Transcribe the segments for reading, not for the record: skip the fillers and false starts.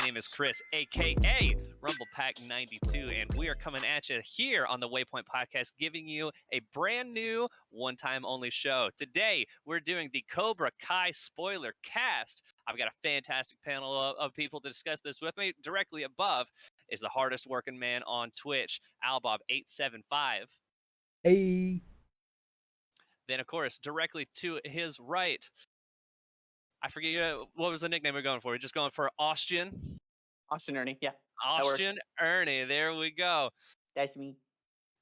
name is Chris, aka RumblePack92, and we are coming at you here on the Waypoint podcast, giving you a brand new one-time only show. Today, we're doing the Cobra Kai Spoilercast. I've got a fantastic panel of people to discuss this with me. Directly above is the hardest working man on Twitch, Albob875. Hey. Then, of course, directly to his right, I forget what was the nickname we're going for. We're just going for Austin. Austin Ernie, yeah. Austin Ernie, there we go. That's me.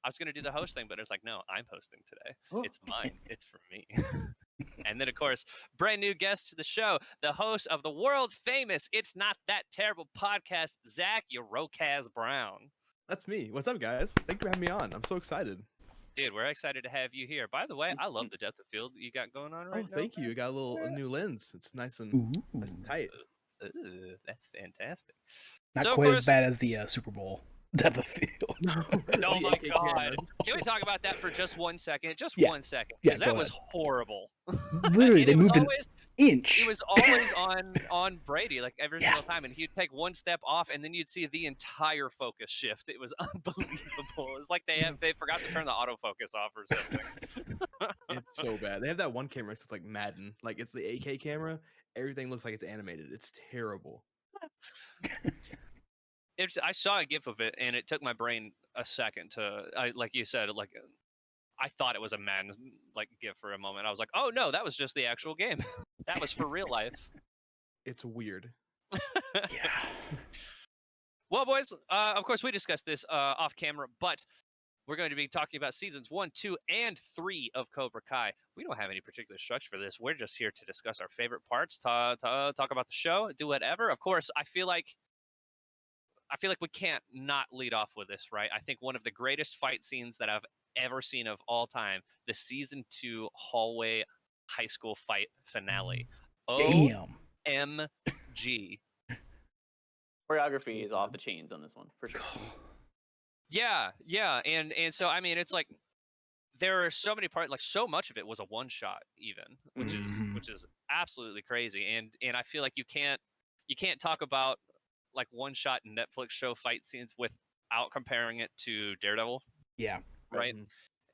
I was going to do the host thing, but it's like, no, I'm hosting today. Oh. It's mine. It's for me. And then, of course, brand new guest to the show, the host of the world famous It's Not That Terrible podcast, Zak Brown. That's me. What's up, guys? Thank you for having me on. I'm so excited. Dude, we're excited to have you here. By the way, I love the depth of field that you got going on right now. Oh, thank you. You got a new lens. It's nice and tight. Ooh, that's fantastic. Not so, quite course, as bad as the Super Bowl depth of field. Oh my God. Can we talk about that for just 1 second? Just Yeah. 1 second. Yeah, Because that go was horrible. Literally, they moved an inch. It was always on Brady, like every single time, and he'd take one step off, and then you'd see the entire focus shift. It was unbelievable. It was like they forgot to turn the autofocus off or something. It's so bad. They have that one camera. It's like Madden. Like it's the AK camera. Everything looks like it's animated. It's terrible. I saw a GIF of it, and it took my brain a second like you said, like I thought it was a Madden like GIF for a moment. I was like, oh no, that was just the actual game. That was for real life. It's weird. Yeah. Well, boys, of course we discussed this off camera, but we're going to be talking about seasons 1, 2, and 3 of Cobra Kai. We don't have any particular structure for this. We're just here to discuss our favorite parts, talk about the show, do whatever. Of course, I feel like we can't not lead off with this, right? I think one of the greatest fight scenes that I've ever seen of all time, the season 2 hallway high school fight finale. Damn. OMG. Choreography is off the chains on this one, for sure. Yeah, and so I mean, it's like there are so many parts, like so much of it was a one shot, even, which is absolutely crazy, and I feel like you can't talk about like one shot Netflix show fight scenes without comparing it to Daredevil. Yeah. Right.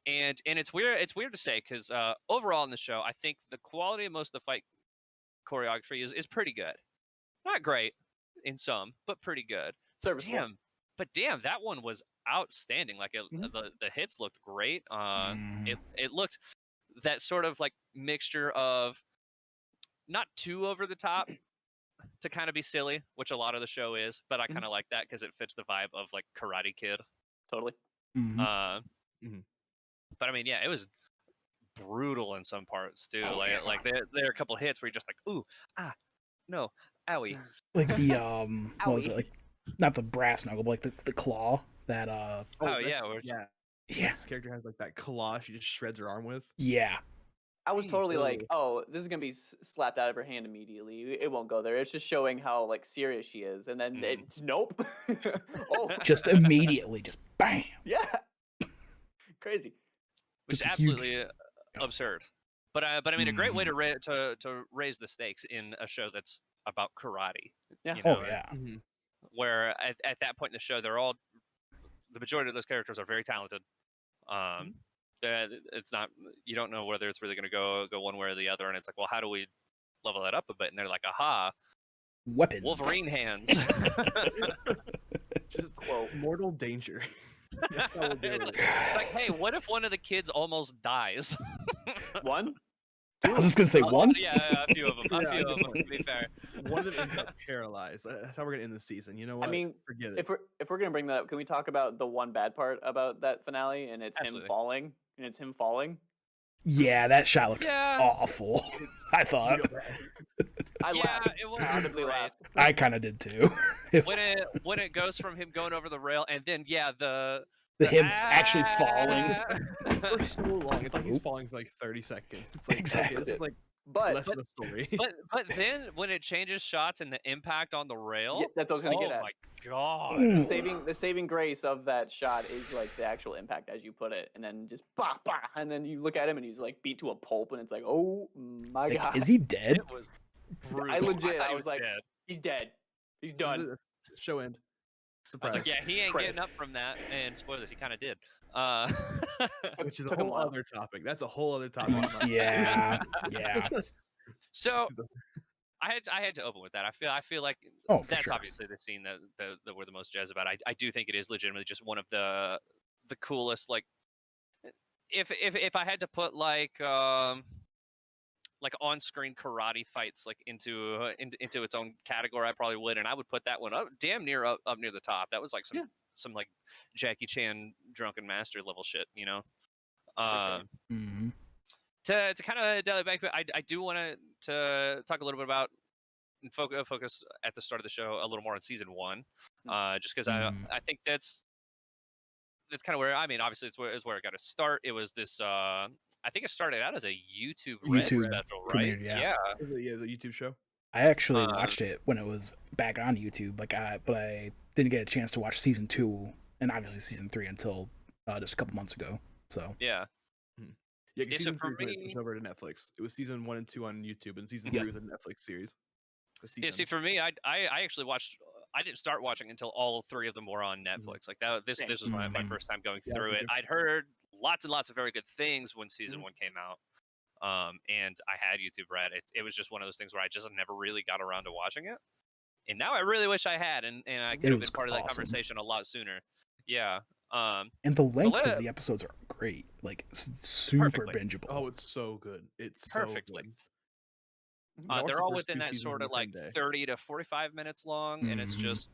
And it's weird to say because overall in the show, I think the quality of most of the fight choreography is pretty good. Not great in some, but pretty good. Serviceable. Damn, that one was outstanding. Like the hits looked great. It looked that sort of like mixture of not too over the top to kind of be silly, which a lot of the show is, but I kind of like that because it fits the vibe of like Karate Kid. Totally. But I mean, yeah, it was brutal in some parts too. Like there are a couple hits where you're just like, ooh, no, owie. Like the what was it, like not the brass knuckle, but like the claw that yeah. This character has like that claw she just shreds her arm with. Yeah. I was totally like, oh, this is gonna be slapped out of her hand immediately. It won't go there. It's just showing how like serious she is, and then it's nope. Just immediately, just bam. Yeah. Crazy. Which is absolutely absurd. But I mean, a great way to raise the stakes in a show that's about karate. Yeah. You know, Oh yeah. Where at that point in the show, the majority of those characters are very talented. It's not, you don't know whether it's really going to go one way or the other, and it's like, well, how do we level that up a bit? And they're like, aha, weapons, Wolverine hands. Just mortal danger. That's how we'll do it. It's like, hey, what if one of the kids almost dies? One? I was just gonna say one. Yeah, a few of them. To be fair. One of them ends up paralyzed. That's how we're gonna end the season. You know what? I mean, forget it. If we're gonna bring that up, can we talk about the one bad part about that finale? And it's Absolutely. him falling. Yeah, that shot looked awful. I thought. I laughed. It was audibly laughed. I kind of did too. when it goes from him going over the rail and then the him actually falling for so long. It's like he's falling for like 30 seconds. It's like exactly. It's like but less of a story. But then when it changes shots and the impact on the rail, yeah, that's what I was gonna get at. Oh my god! The saving grace of that shot is like the actual impact, as you put it, and then just bah, bah, and then you look at him and he's like beat to a pulp, and it's like, oh my god, is he dead? It was brutal. I was like, dead. he's dead. He's done. Show end. I Surprise. was like, yeah, he ain't getting up Credits. from that. And spoilers, he kind of did. Which is a Took him a whole while. other topic. That's a whole other topic. Yeah. So I had to open with that. I feel like Oh, for that's sure. obviously the scene that we're the most jazzed about. I do think it is legitimately just one of the coolest. Like, if I had to put like on-screen karate fights like into its own category, I probably would, and I would put that one up damn near up near the top. That was like some like Jackie Chan drunken master level shit, you know. Mm-hmm. To kind of dial it back, I do want to talk a little bit about and focus at the start of the show a little more on season 1, just because I think that's kind of where, I mean, obviously it's where it got to start. It was this I think it started out as a YouTube Red special, right? Premiered, yeah. Yeah, the YouTube show. I actually watched it when it was back on YouTube, but I didn't get a chance to watch season 2 and obviously season 3 until just a couple months ago. So yeah, because season for 3 me, was over to Netflix. It was season 1 and 2 on YouTube, and season 3 was a Netflix series. Yeah, see, for me, I actually watched. I didn't start watching until all 3 of them were on Netflix. Like that, this was my first time going through it. I'd heard lots and lots of very good things when season 1 came out, and I had YouTube Red. It was just one of those things where I just never really got around to watching it, and now I really wish I had, and I could have been part of that conversation a lot sooner. Yeah. And the length of the episodes are great. Like, it's super bingeable. Oh, it's so good. It's perfectly. So good. They're all within that sort of like 30 to 45 minutes long, and it's just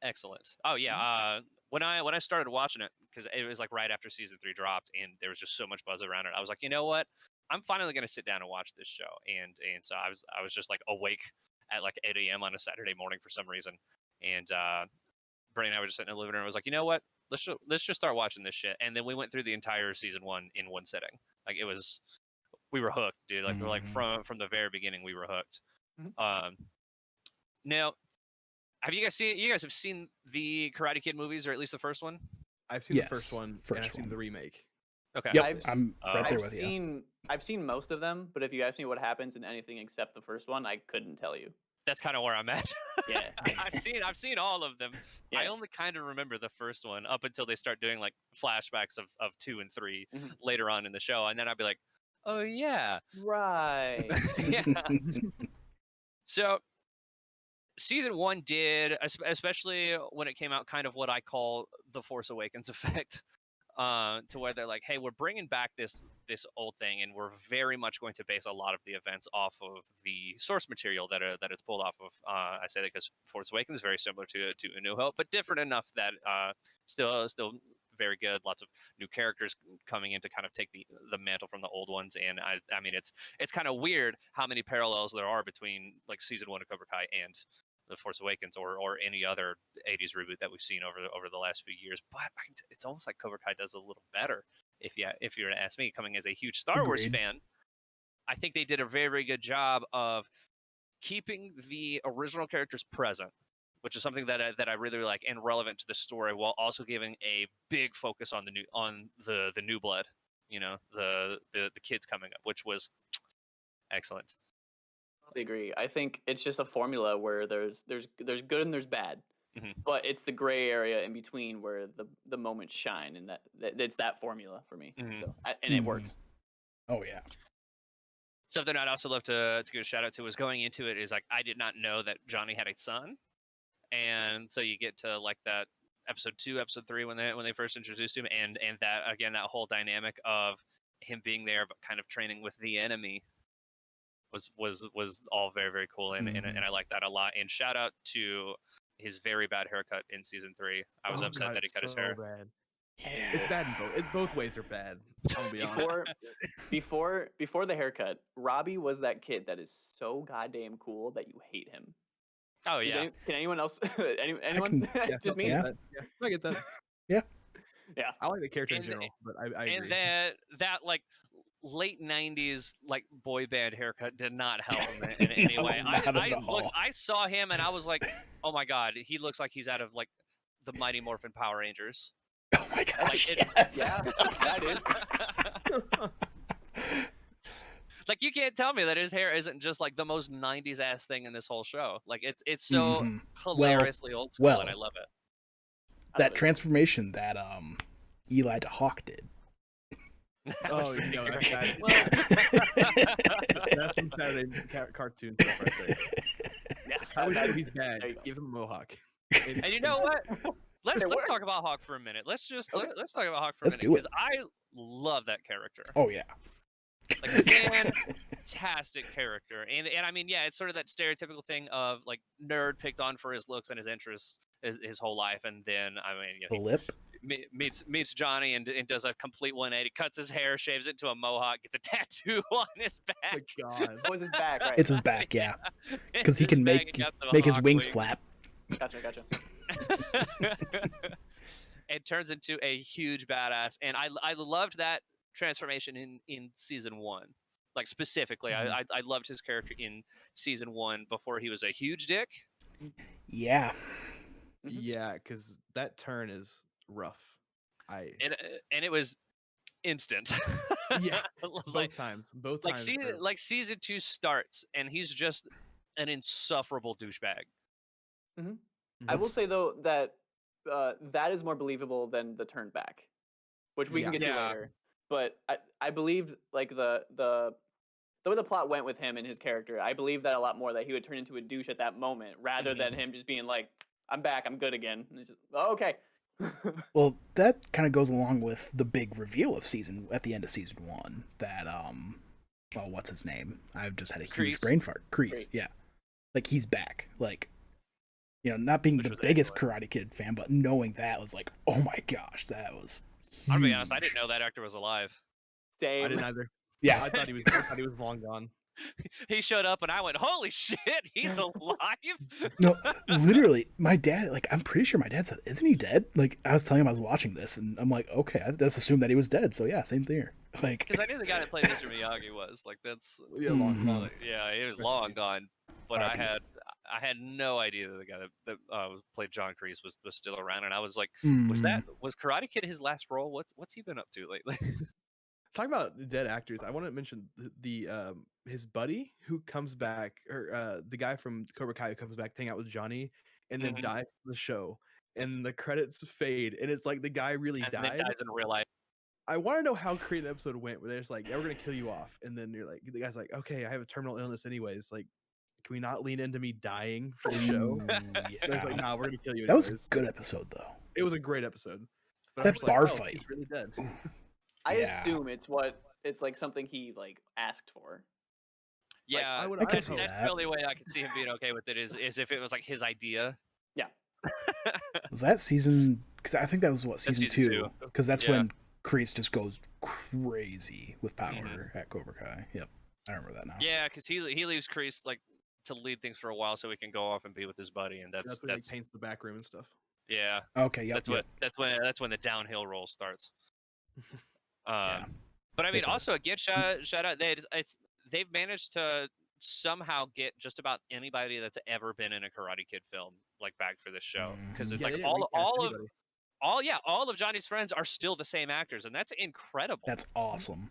excellent. Oh yeah, when I started watching it, because it was like right after season 3 dropped, and there was just so much buzz around it, I was like, you know what, I'm finally gonna sit down and watch this show, and so I was just like awake at like 8 a.m. on a Saturday morning for some reason, and Bray and I were just sitting in the living room. I was like, you know what, let's just start watching this shit, and then we went through the entire season 1 in one sitting. Like it was. We were hooked, dude. Like we're like from the very beginning, we were hooked. Now, have you guys seen? You guys have seen the Karate Kid movies, or at least the first one? I've seen the first one, and I've seen the remake. Okay, yep, I'm right there with you. I've seen most of them, but if you ask me what happens in anything except the first one, I couldn't tell you. That's kind of where I'm at. Yeah, I've seen all of them. Yeah. I only kind of remember the first one up until they start doing like flashbacks of 2 and 3 later on in the show, and then I'd be like, oh yeah, right. Yeah. So season 1 did, especially when it came out, kind of what I call the Force Awakens effect, to where they're like, hey, we're bringing back this old thing, and we're very much going to base a lot of the events off of the source material that it's pulled off of. I say that because Force Awakens is very similar to A New Hope, but different enough that still very good. Lots of new characters coming in to kind of take the mantle from the old ones, and I mean it's kind of weird how many parallels there are between like season 1 of Cobra Kai and The Force Awakens, or any other 80s reboot that we've seen over the last few years. But it's almost like Cobra Kai does a little better. If you were to ask me, coming as a huge Star Wars fan, I think they did a very, very good job of keeping the original characters present, which is something that I really like and relevant to the story, while also giving a big focus on the new blood, you know, the kids coming up, which was excellent. I agree. I think it's just a formula where there's good and there's bad, but it's the gray area in between where the moments shine, and it's that formula for me. So, and it works. Oh yeah. Something I'd also love to give a shout out to was going into it is like I did not know that Johnny had a son. And so you get to like that episode 2, episode 3 when they first introduced him, and that again, that whole dynamic of him being there but kind of training with the enemy was all very, very cool, and I like that a lot. And shout out to his very bad haircut in season 3. I was upset that he cut his hair. Bad. Yeah. It's bad in both ways are bad. I'll be honest. Before the haircut, Robbie was that kid that is so goddamn cool that you hate him. Oh yeah. Can anyone else? Anyone? Just me? Yeah, I get that. Yeah. I like the character in general, but I agree. And that like late 90s like boy band haircut did not help him in any way. I saw him and I was like, oh my god, he looks like he's out of like the Mighty Morphin Power Rangers. Oh my gosh, yes. Yeah, that is. Like you can't tell me that his hair isn't just like the most '90s ass thing in this whole show. Like it's so hilariously old school, and I love it. That transformation that Eli to Hawk did. Oh, you know, that's some Saturday cartoon stuff right there. Yeah, I wish he's bad. Give him a mohawk. And you know what? Let's talk about Hawk for a minute. Let's talk about Hawk for a minute because I love that character. Oh yeah, like fantastic character, and I mean, yeah, it's sort of that stereotypical thing of like nerd picked on for his looks and his interests his whole life, and then I mean, you know, the lip meets Johnny and does a complete 180, cuts his hair, shaves it to a mohawk, gets a tattoo on his back. Oh my God, oh, it's his back, right? It's his back, yeah, because he can make his wings flap. Gotcha. It turns into a huge badass, and I loved that transformation in season 1. Like specifically, I loved his character in season 1 before he was a huge dick. Yeah. Yeah, because that turn is rough. And it was instant. Yeah, like, both times. Like season 2 starts, and he's just an insufferable douchebag. Mm-hmm. I will say though that that is more believable than the turn back, which we can get to later. But I believe like the way the plot went with him and his character, I believe that a lot more, that he would turn into a douche at that moment rather than him just being like, I'm back, I'm good again. And it's just, oh, okay. Well, that kind of goes along with the big reveal of at the end of season 1 that well, what's his name? I've just had a huge brain fart. Kreese, yeah. Like he's back. Like, you know, not being the biggest Karate Kid fan, but knowing that was like, oh my gosh, that was huge. I'll be honest, I didn't know that actor was alive. Same. I didn't either. Yeah, I thought he was long gone. He showed up and I went, holy shit, he's alive. No, literally, my dad, like, I'm pretty sure my dad said, isn't he dead? Like, I was telling him I was watching this, and I'm like, okay, I just assumed that he was dead. So yeah, same thing. Like, because I knew the guy that played Mr. Miyagi was like, that's long gone. Yeah, he was long gone. But I had no idea that the guy that played John Kreese was still around, and I was like, was Karate Kid his last role? What's he been up to lately? Talking about dead actors, I want to mention the his buddy who comes back, or the guy from Cobra Kai who comes back to hang out with Johnny, and then dies in the show, and the credits fade, and it's like the guy really died. And dies in real life. I want to know how creative the episode went, where they're just like, yeah, we're gonna kill you off, and then you're like, the guy's like, okay, I have a terminal illness anyways, like, can we not lean into me dying for the show? Yeah. Like, nah, we're gonna kill you anyways. That was a good episode, though. It was a great episode. But that bar fight. He's really dead. I assume it's like something he like asked for. Yeah, like, that's the only way I could see him being okay with it is if it was like his idea. Yeah. Was that season? Because I think that was season 2. Because that's when Kreese just goes crazy with power at Cobra Kai. Yep, I remember that now. Yeah, because he leaves Kreese like to lead things for a while so he can go off and be with his buddy, and that's when he paints the back room and stuff. Yeah. Okay. Yep. That's when the downhill roll starts. But I mean, also again, shout out. They've managed to somehow get just about anybody that's ever been in a Karate Kid film like back for this show, because it's like all of Johnny's friends are still the same actors, and that's incredible. That's awesome.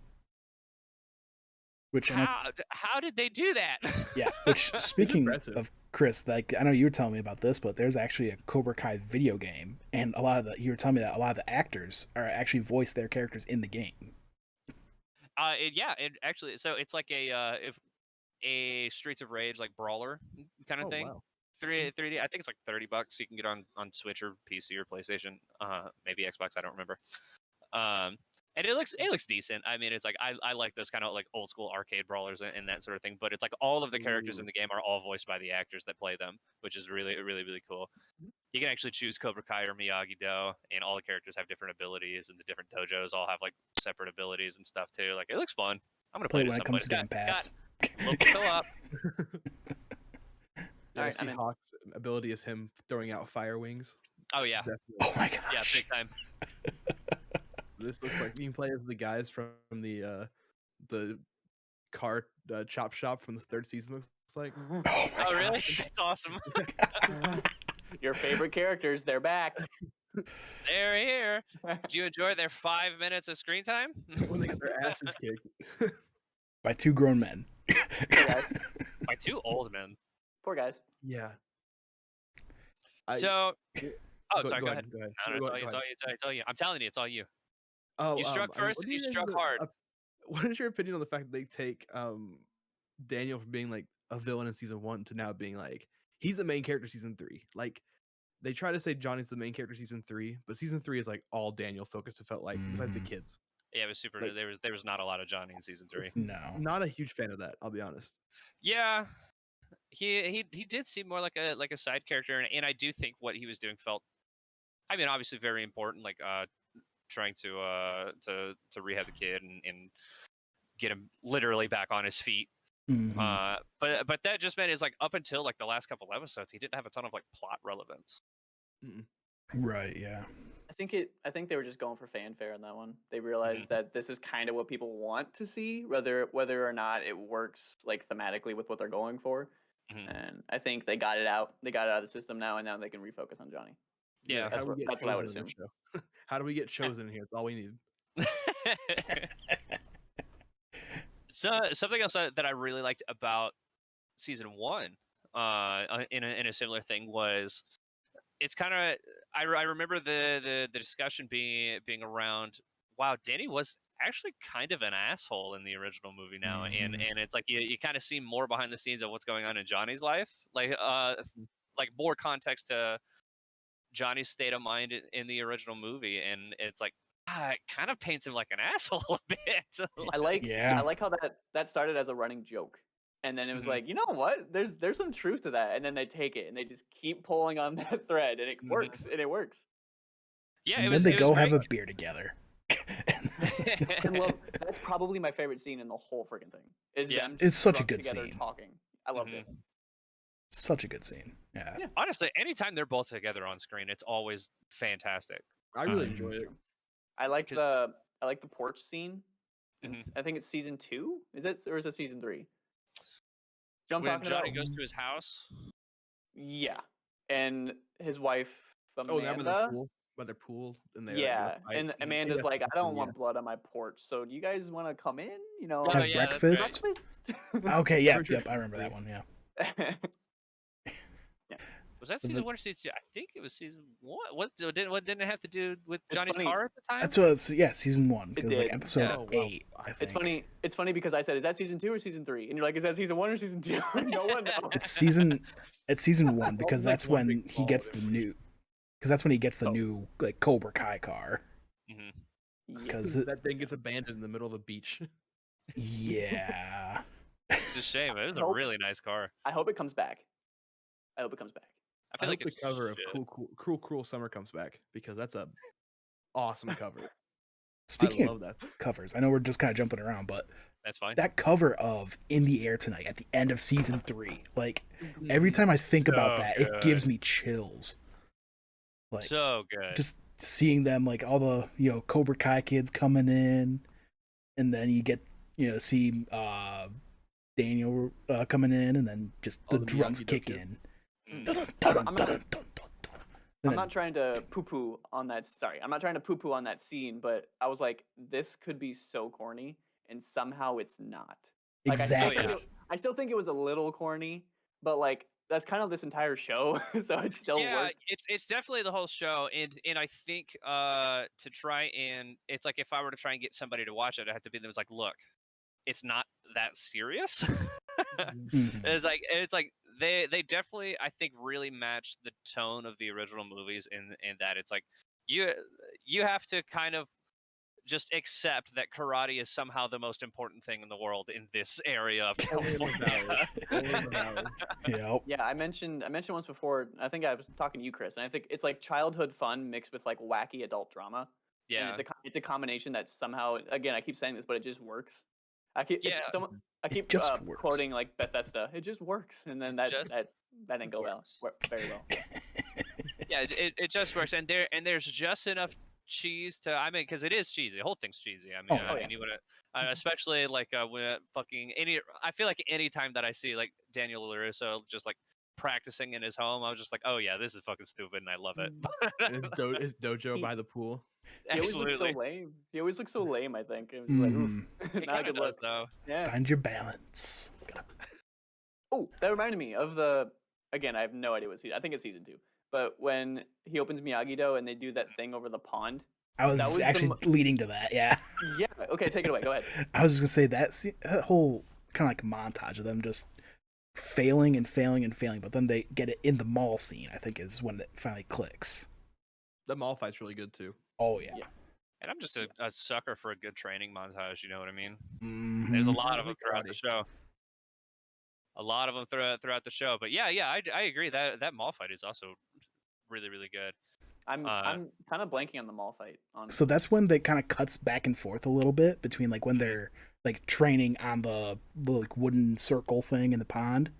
Which how did they do that? Yeah. Which, speaking of Chris, like, I know you were telling me about this, but there's actually a Cobra Kai video game, and you were telling me that a lot of the actors are actually voice their characters in the game. It actually, so it's like a Streets of Rage like brawler kind of thing. Wow. 3D. I think it's like $30. You can get on Switch or PC or PlayStation, maybe Xbox. I don't remember. And it looks decent. I mean, it's like I like those kind of like old school arcade brawlers and that sort of thing. But it's like all of the characters in the game are all voiced by the actors that play them, which is really, really, really cool. You can actually choose Cobra Kai or Miyagi-Do, and all the characters have different abilities, and the different dojos all have like separate abilities and stuff too. Like, it looks fun. I'm gonna play it when it comes to Game Pass. Local up. All right, I see Hawk's ability is him throwing out fire wings. Oh yeah. Definitely. Oh my gosh. Yeah, big time. This looks like you can play as the guys from the car chop shop from the 3rd season. Looks like. Oh really? That's awesome. Your favorite characters, they're back. They're here. Did you enjoy their 5 minutes of screen time? When they get their asses kicked. by two grown men. By two old men. Poor guys. Yeah. Sorry, go ahead. Go ahead. No, it's all you. I'm telling you, it's all you. Oh, You struck first, and you struck hard. What is your opinion on the fact that they take Daniel from being like a villain in season 1 to now being like he's the main character season 3? Like they try to say Johnny's the main character season 3, but season 3 is like all Daniel focused. It felt like besides the kids. Yeah, it was super. Like, there was not a lot of Johnny in season 3. No, not a huge fan of that. I'll be honest. Yeah, he did seem more like a side character, and I do think what he was doing felt, I mean, obviously very important, like trying to rehab the kid and get him literally back on his feet. But that just meant is like up until like the last couple episodes, he didn't have a ton of like plot relevance. Right? Yeah. I think they were just going for fanfare on that one. They realized that this is kind of what people want to see, whether or not it works like thematically with what they're going for. And I think they got it out. They got it out of the system now, and now they can refocus on Johnny. Yeah, that's what I would assume. How do we get chosen in here? That's all we need. So something else that I really liked about season 1, in a similar thing was, it's kind of I remember the discussion being around, wow, Danny was actually kind of an asshole in the original movie now, and it's like you kind of see more behind the scenes of what's going on in Johnny's life, like more context to Johnny's state of mind in the original movie, and it's like it kind of paints him like an asshole a bit. I like how that started as a running joke. And then it was like, you know what? There's some truth to that. And then they take it and they just keep pulling on that thread, and it works. And it works. Yeah, and then they go have a beer together. That's probably my favorite scene in the whole freaking thing. It's such a good scene. Talking. I loved it. Such a good scene. Yeah. Honestly, anytime they're both together on screen, it's always fantastic. I really enjoy it. I like the porch scene. I think it's season 2. Is it, or is it season 3? When Johnny goes to his house? Yeah. And his wife, Amanda. By their pool. And they and Amanda's like, I don't want blood on my porch. So do you guys want to come in? You know, have breakfast? Okay, yep, I remember that one, yeah. Was that season 1 or season 2? I think it was season 1. What didn't it have to do with Johnny's car at the time? That's what season 1. It was like episode 8, I think. It's funny because I said, is that season 2 or season 3? And you're like, is that season 1 or season 2? No one knows. It's season 1 because that's when he gets the new new like Cobra Kai car. Because that thing gets abandoned in the middle of a beach. Yeah. It's a shame. It was a really nice car. I hope it comes back. I feel like the cover of Cruel Summer comes back, because that's a awesome cover. Speaking of covers, I know we're just kind of jumping around, but that's fine. That cover of In the Air Tonight at the end of season 3, like every time I think about that, it gives me chills. Like, so good. Just seeing them, like all the Cobra Kai kids coming in, and then you get see Daniel coming in, and then just the drums kick in. I'm not trying to poo-poo on that. Sorry, I'm not trying to poo-poo on that scene, but I was like, this could be so corny, and somehow it's not. Like, exactly. I still think it was a little corny, but like that's kind of this entire show, so it still works. It's definitely the whole show, and I think to try and it's like if I were to try and get somebody to watch it, I'd have to be them. It's like, look, it's not that serious. It's like they definitely, I think, really match the tone of the original movies in that it's like you have to kind of just accept that karate is somehow the most important thing in the world in this area of California. Yeah, I mentioned once before, I think I was talking to you, Chris, and I think it's like childhood fun mixed with like wacky adult drama. Yeah, and it's a combination that somehow, again, I keep saying this, but it just works. I keep quoting like Bethesda. It just works, and then that didn't go very well. Yeah, it just works, and there's just enough cheese to, I mean, because it is cheesy. The whole thing's cheesy. I mean, you would, especially like when I feel like any time that I see like Daniel LaRusso just like practicing in his home, I was just like, oh yeah, this is fucking stupid, and I love it. His dojo by the pool. He always looks so Absolutely. lame. He always looks so lame. I think. It was Mm. like, He oof, not a kinda good does, look. though. Yeah. Find your balance. Oh, that reminded me of the. Again, I have no idea what season. I think it's season 2. But when he opens Miyagi-Do and they do that thing over the pond. I was That was actually leading to that. Yeah. Yeah. Okay, take it away. Go ahead. I was just gonna say that whole kind of like montage of them just failing and failing and failing, but then they get it in the mall scene. I think is when it finally clicks. The mall fight's really good too. Oh yeah. And I'm just a sucker for a good training montage. You know what I mean? Mhm. There's a lot of them throughout the show. A lot of them throughout the show. But yeah, I agree that mall fight is also really, really good. I'm kind of blanking on the mall fight. So that's when they kind of cuts back and forth a little bit between like when they're like training on the like wooden circle thing in the pond,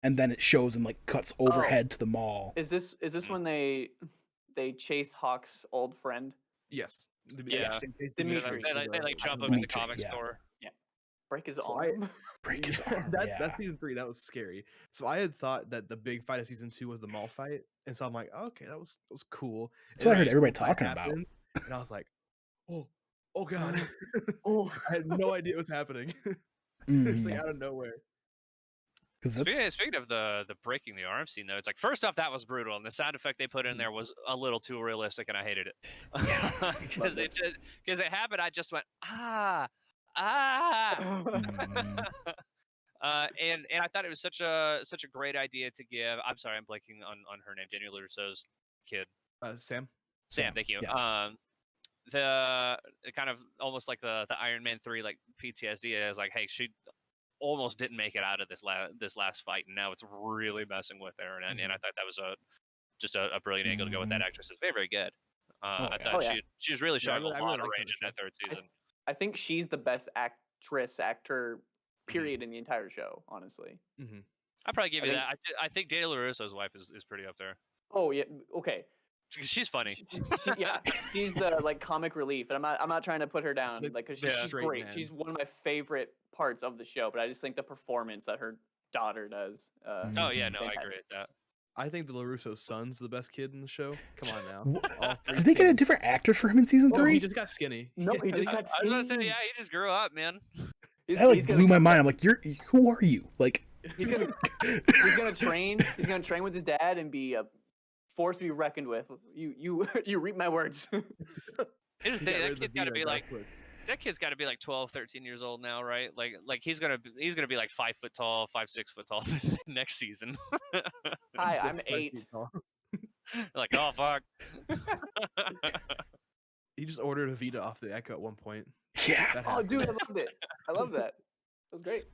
and then it shows them like cuts overhead to the mall. Is this when they chase Hawk's old friend? Yes. Yeah. Dimitri. They like jump him in the comic store. Yeah. Break his So arm. Break his arm. That's season 3. That was scary. So I had thought that the big fight of season 2 was the mall fight, and so I'm like, oh, okay, that was cool. That's what I heard then everybody the fight talking about. happened, and I was like, oh god. Oh. I had no idea what was happening. Just like out of nowhere. Speaking of the breaking the arm scene, though, it's like first off that was brutal, and the sound effect they put in there was a little too realistic, and I hated it. Because it happened, I just went and I thought it was such a great idea to give. I'm sorry, I'm blanking on her name. Daniel LaRusso's kid. Sam. Sam, thank you. Yeah. The kind of almost like the Iron Man 3 like PTSD is like, hey, she almost didn't make it out of this last fight, and now it's really messing with her. And I thought that was just a brilliant angle to go with. That actress is very, very good. I thought she was really showing a lot of range in that third season. I think she's the best actor period in the entire show, honestly. I'd probably give you that. I think Daniel LaRusso's wife is pretty up there. Oh yeah, okay. She's funny. She's the like comic relief, and I'm not trying to put her down, like, because she's great. Man. She's one of my favorite parts of the show, but I just think the performance that her daughter does. Oh yeah, no, I agree with that. I think the LaRusso son's the best kid in the show. Come on now. Did they get a different actor for him in season 3? He just got skinny. No, he just got skinny. I was about to say, he just grew up, man. That like blew my mind. I'm like, who are you? Like, he's gonna train. He's gonna train with his dad and be a force to be reckoned with. You reap my words. That kid's got to be like. That kid's got to be like 12, 13 years old now, right? Like he's gonna be like 5 foot tall, 5, 6 foot tall next season. Hi, I'm 8. Like, oh fuck. He just ordered a Vita off the Echo at one point. Yeah. Oh, dude, I loved it. I love that. It was great.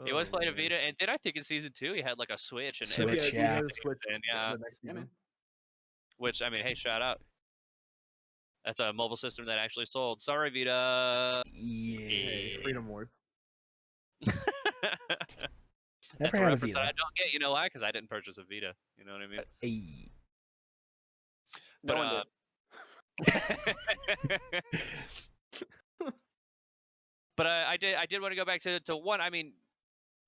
He was playing a Vita, and then I think in season 2 he had like a Switch and Switch, yeah. Which, I mean, hey, shout out. That's a mobile system that actually sold. Sorry, Vita. Yeah. Hey, Freedom Wars. That's a reference that I don't get. You know why? Because I didn't purchase a Vita. You know what I mean? Hey. No one did. But I did want to go back to one. I mean,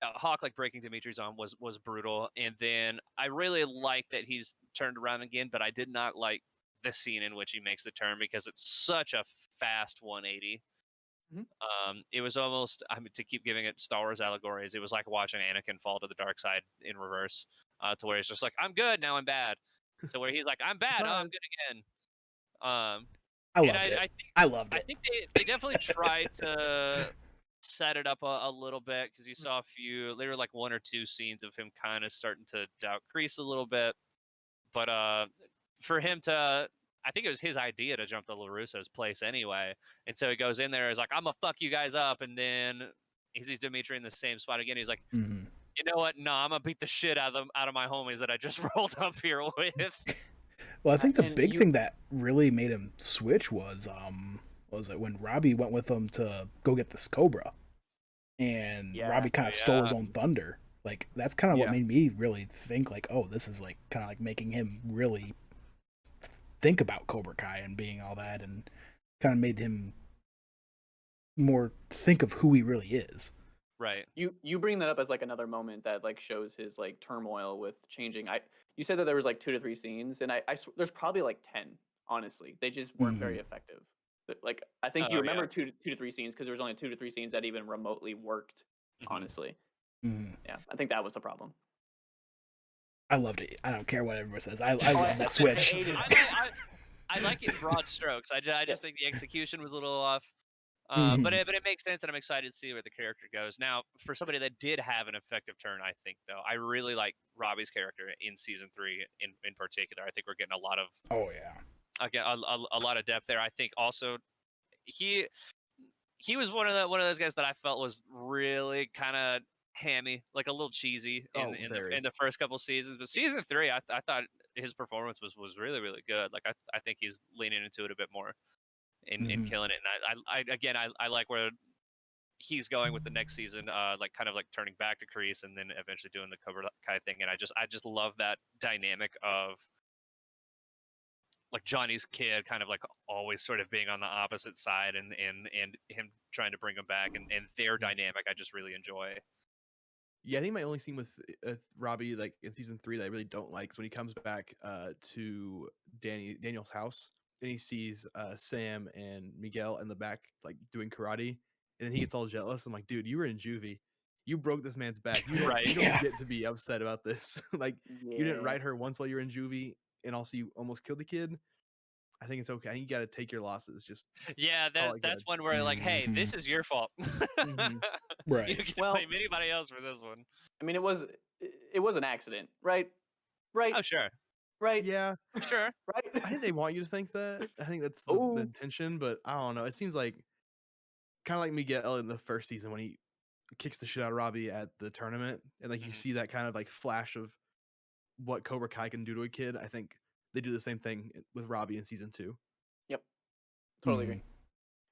Hawk like breaking Dimitri's arm was brutal, and then I really like that he's turned around again. But I did not like the scene in which he makes the turn because it's such a fast 180. It was almost, I mean, to keep giving it Star Wars allegories, it was like watching Anakin fall to the dark side in reverse, to where he's just like, I'm good, now I'm bad. To where he's like, I'm bad, oh, I'm good again. I loved it. I think they definitely tried to set it up a little bit, because you saw there were like 1 or 2 scenes of him kind of starting to doubt Kreese a little bit. But for him to, I think it was his idea to jump to LaRusso's place anyway. And so he goes in there, is like, I'm going to fuck you guys up. And then he sees Dimitri in the same spot again. He's like, you know what? No, I'm going to beat the shit out of my homies that I just rolled up here with. Well, I think the big thing that really made him switch was that when Robbie went with him to go get this Cobra, and Robbie kind of stole his own thunder. Like, that's kind of what made me really think, like, oh, this is like kind of like making him really think about Cobra Kai and being all that, and kind of made him more think of who he really is. Right. You bring that up as like another moment that like shows his like turmoil with changing. You said that there was like 2 to 3 scenes, and I there's probably like 10, Honestly, they just weren't very effective. Like, I think you remember 2 to 3 scenes because there was only 2 to 3 scenes that even remotely worked. Honestly, yeah, I think that was the problem. I loved it. I don't care what everyone says. I love that switch. I like it in broad strokes. I just think the execution was a little off. But it makes sense, and I'm excited to see where the character goes. Now, for somebody that did have an effective turn, I think, though, I really like Robbie's character in season 3 in particular. I think we're getting a lot of a lot of depth there. I think also he was one of those guys that I felt was really kind of hammy, like a little cheesy in the first couple seasons. But season 3, I thought his performance was really, really good. Like I think he's leaning into it a bit more and killing it. And I like where he's going with the next season, like kind of like turning back to Kreese and then eventually doing the Cobra Kai thing. And I just love that dynamic of like Johnny's kid kind of like always sort of being on the opposite side and him trying to bring him back and their dynamic I just really enjoy. Yeah, I think my only scene with Robbie, like in season 3, that I really don't like is when he comes back to Daniel's house and he sees Sam and Miguel in the back like doing karate, and then he gets all jealous. I'm like, dude, you were in juvie. You broke this man's back. You don't get to be upset about this. Like, you didn't write her once while you were in juvie, and also you almost killed the kid. I think it's okay. I think you got to take your losses. Just that's one where like, hey, this is your fault. Right. You don't get to blame anybody else for this one. I mean, it was an accident, right? Right. Oh, sure. Right. Yeah. Sure. Right. I think they want you to think that. I think that's the intention, but I don't know. It seems like kind of like Miguel in the first season when he kicks the shit out of Robbie at the tournament, and like you see that kind of like flash of what Cobra Kai can do to a kid. I think they do the same thing with Robbie in season 2. Yep. Totally agree.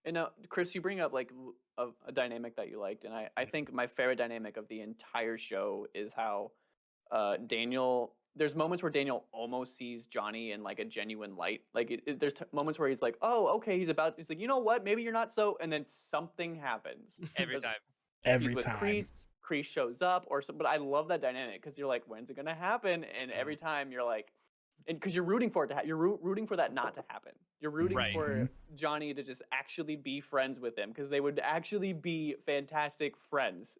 And now, Chris, you bring up like a dynamic that you liked, and I think my favorite dynamic of the entire show is how Daniel. There's moments where Daniel almost sees Johnny in like a genuine light. Like there's moments where he's like, "Oh, okay." He's like, "You know what? Maybe you're not so." And then something happens every time. Every time. Kreese shows up, but I love that dynamic because you're like, "When's it gonna happen?" And every time you're like, and because you're rooting for it to happen, you're rooting for that not to happen. You're rooting for Johnny to just actually be friends with him because they would actually be fantastic friends.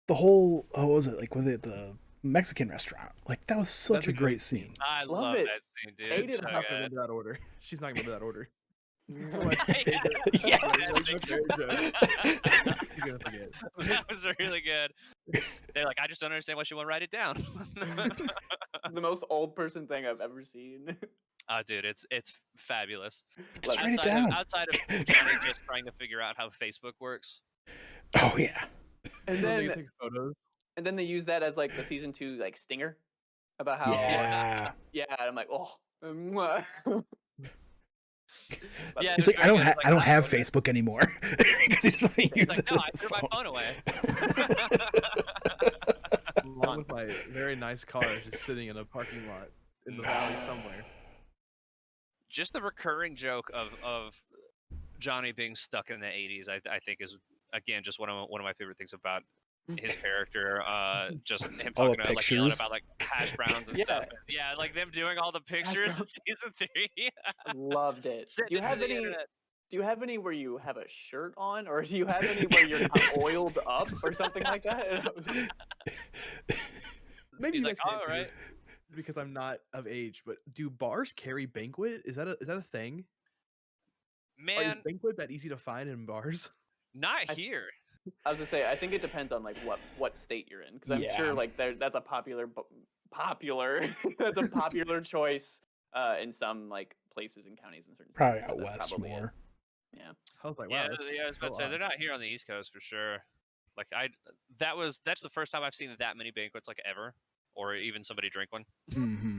The whole what was it like with the Mexican restaurant? Like that was such a great scene. I love that scene, dude. Hated not going into that order. She's not going to that order. So That was really good. They're like, I just don't understand why she won't write it down. The most old person thing I've ever seen. Oh, dude, it's fabulous. Just write it down. Outside of Johnny just trying to figure out how Facebook works. Oh yeah. And then they take photos. And then they use that as like the season 2 like stinger about how yeah. I'm like, oh. Yeah, he's like, I don't have Facebook anymore because he doesn't use it. No, I threw my phone away. Along with my very nice car just sitting in a parking lot in the valley somewhere. Just the recurring joke of Johnny being stuck in the 80s, I think is again just one of my favorite things about his character. Just him talking about like yelling about like hash browns and stuff. Yeah, like them doing all the pictures in season 3. Loved it. Do you have any where you have a shirt on, or do you have any where you're not oiled up or something like that? Maybe he's like, all right, because I'm not of age. But do bars carry banquet? Is that a thing? Man, is banquet that easy to find in bars? Not here. I was gonna say, I think it depends on like what state you're in, because I'm sure like that's a popular that's a popular choice in some like places and counties and certain probably states. out west more. Yeah, I was like, wow. I was about to say they're not here on the East Coast for sure. Like that's the first time I've seen that many banquets like ever, or even somebody drink one.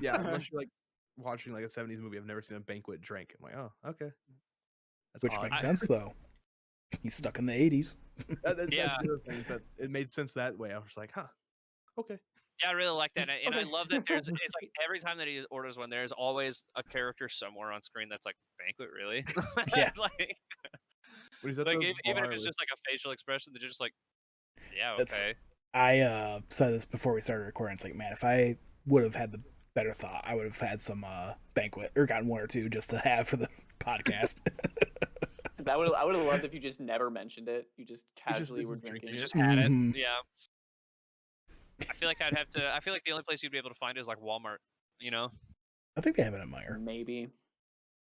Yeah, unless you're like watching like a 70s movie, I've never seen a banquet drink. I'm like, oh, okay. That's which odd. makes sense though. He's stuck in the 80s. That's the other thing, that it made sense that way. I was like, huh, okay. Yeah, I really like that, and I love that it's like every time that he orders one, there's always a character somewhere on screen that's like, banquet, really? Yeah. Like even if it's just like a facial expression, they're just like, yeah, okay. I said this before we started recording. It's like, man, if I would have had the better thought, I would have had some banquet or gotten one or two just to have for the podcast. I would have loved if you just never mentioned it. You just casually were drinking You it. just had it. Mhm. Yeah. I feel like I'd have to. I feel like the only place you'd be able to find it is like Walmart. You know. I think they have it at Meyer. Maybe.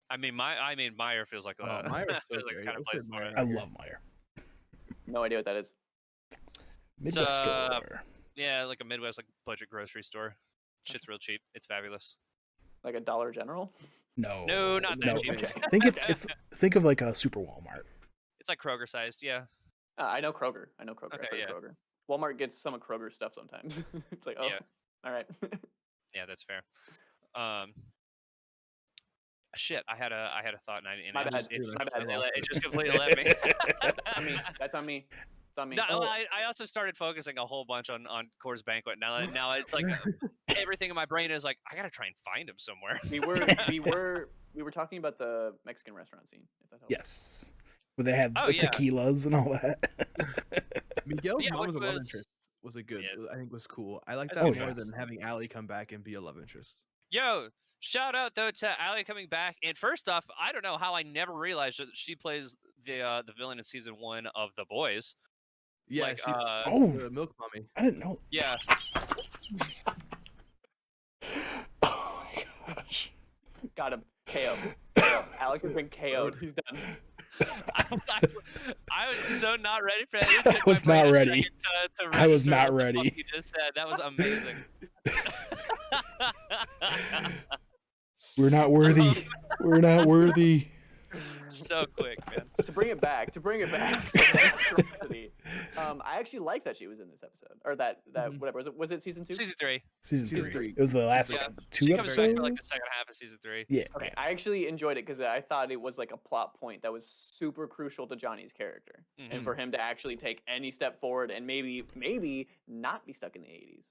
I mean, Meyer feels like that. Meyer's so feels like great. kind of place for it. I love Meyer. No idea what that is. Midwest store. Yeah, like a Midwest like budget grocery store. Shit's real cheap. It's fabulous. Like a Dollar General? No, not that cheap. Okay. I think it's think of like a super Walmart. It's like Kroger sized. Yeah. I know Kroger. Okay, I've heard yeah. of Kroger. Walmart gets some of Kroger stuff sometimes. It's like, oh, Yeah. all right. Yeah, that's fair. Shit, I had a thought, and My bad. it just completely left me. That's on me. It's on me. No, I also started focusing a whole bunch on Coors Banquet. Now it's like everything in my brain is like I gotta try and find him somewhere. We were talking about the Mexican restaurant scene. If that helps. Yes, where they had the tequilas and all that. Miguel's mom was a love interest. Was a good. Yeah. I think was cool. I like that more than having Allie come back and be a love interest. Yo, shout out though to Allie coming back. And first off, I don't know how I never realized that she plays the villain in season 1 of The Boys. Yeah, like, she's the milk mommy. I didn't know. Yeah. Oh my gosh. Got him. KO. Alec has been KO'd. He's done. I was so not ready for that. I was not ready. To I was register not what the ready. fuck you just said. That was amazing. Um, We're not worthy. We're not worthy. So quick, man. To bring it back from electricity, I actually like that she was in this episode, or that whatever was it season 2? Season 3. Season 3. It was the last Yeah. 2 She comes back episodes. for like the second half of season 3. Yeah. Okay, I actually enjoyed it because I thought it was like a plot point that was super crucial to Johnny's character, and for him to actually take any step forward and maybe not be stuck in the 80s.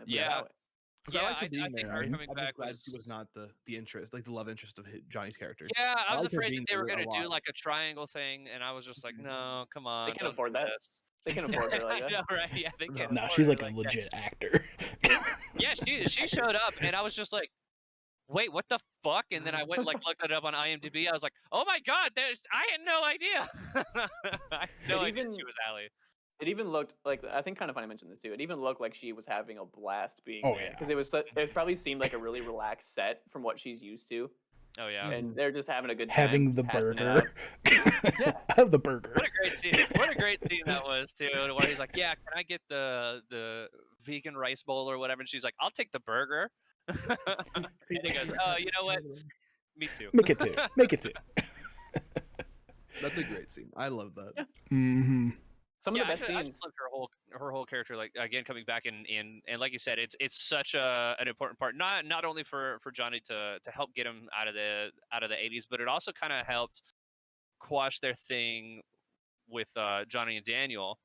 Yeah. So I like her being I think there. her I'm coming back glad was... she was not the interest, like the love interest of Johnny's character. Yeah, I was like her afraid that being they were there going a to do lot. like a triangle thing, and I was just like, no, come on. They can't don't afford do that. this. They can afford her like I that. know, right? Yeah, they can't. No, afford she's her like a that. legit actor. Yeah, she showed up, and I was just like, wait, what the fuck? And then I went like looked it up on IMDb. I was like, oh my god, I had no idea. I had no idea she was Allie. It even looked like, I think Kind of Funny mentioned this too. It even looked like she was having a blast being Oh, there yeah. because it probably seemed like a really relaxed set from what she's used to, Oh yeah. and they're just having a good time. Having the passing it burger. Yeah. I have the burger. What a great scene! What a great scene that was too. Where he's like, "Yeah, can I get the vegan rice bowl or whatever?" And she's like, "I'll take the burger." And he goes, "Oh, you know what? Me too." Make it 2. Make it 2. That's a great scene. I love that. Mm-hmm. Some of the best I scenes. just loved her whole character. Like again, coming back and like you said, it's such an important part. Not only for Johnny to help get him out of the 80s, but it also kind of helped quash their thing with Johnny and Daniel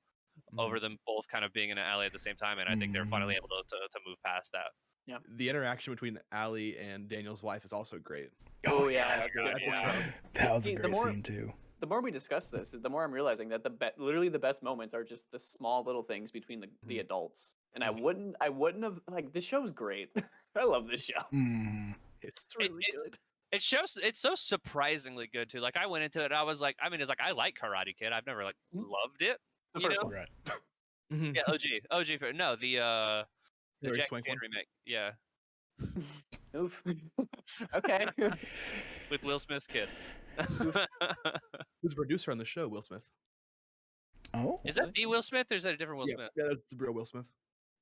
over them both kind of being in an alley at the same time, and I think they're finally able to move past that. Yeah. The interaction between Allie and Daniel's wife is also great. Oh yeah, that's God, good. yeah. That was a See, the great more- scene too. The more we discuss this, the more I'm realizing that literally the best moments are just the small little things between the adults. And I wouldn't have like, this show's great. I love this show. Mm. It's really good. It shows it's so surprisingly good too. Like I went into it, I was like, it's like I like Karate Kid. I've never like loved it. The you first know? one. Right. Yeah, OG. No, the Very Jackie swank Chan one? remake. Yeah, Oof. Okay. with Will Smith's kid. Who's a producer on the show? Will Smith. Oh. Is that the Will Smith or is that a different Will yeah, Smith? yeah, that's the real Will Smith.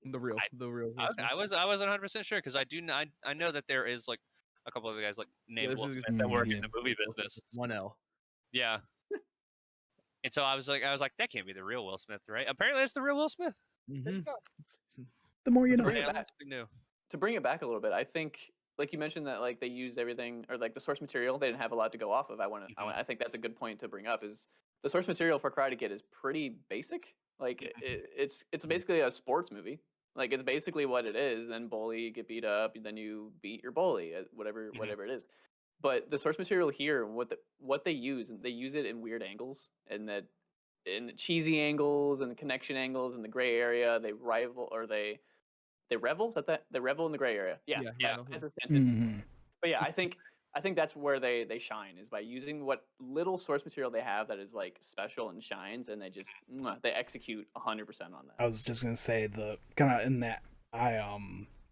The real Will Smith. I wasn't 100% sure because I know that there is like a couple of the guys like named there's Will a- Smith that work yeah. in the movie business. 1L. Yeah. And so I was like, that can't be the real Will Smith, right? Apparently, it's the real Will Smith. There you go. The more you know. Bring it Yeah, back. something new. To bring it back a little bit, I think, like you mentioned that like they used everything, or like the source material, they didn't have a lot to go off of. I think that's a good point to bring up. Is the source material for Karate Kid is pretty basic. Like it's basically a sports movie. Like it's basically what it is. Then bully, you get beat up, then you beat your bully, whatever it is. But the source material here, what they use, and they use it in weird angles, and that in the cheesy angles and the connection angles and the gray area, they rival or they they revel. Is that they revel in the gray area? Yeah. That's a sentence. Mm-hmm. But yeah, I think that's where they shine, is by using what little source material they have that is like special and shines, and they execute 100% on that. I was just gonna say the kind of in that I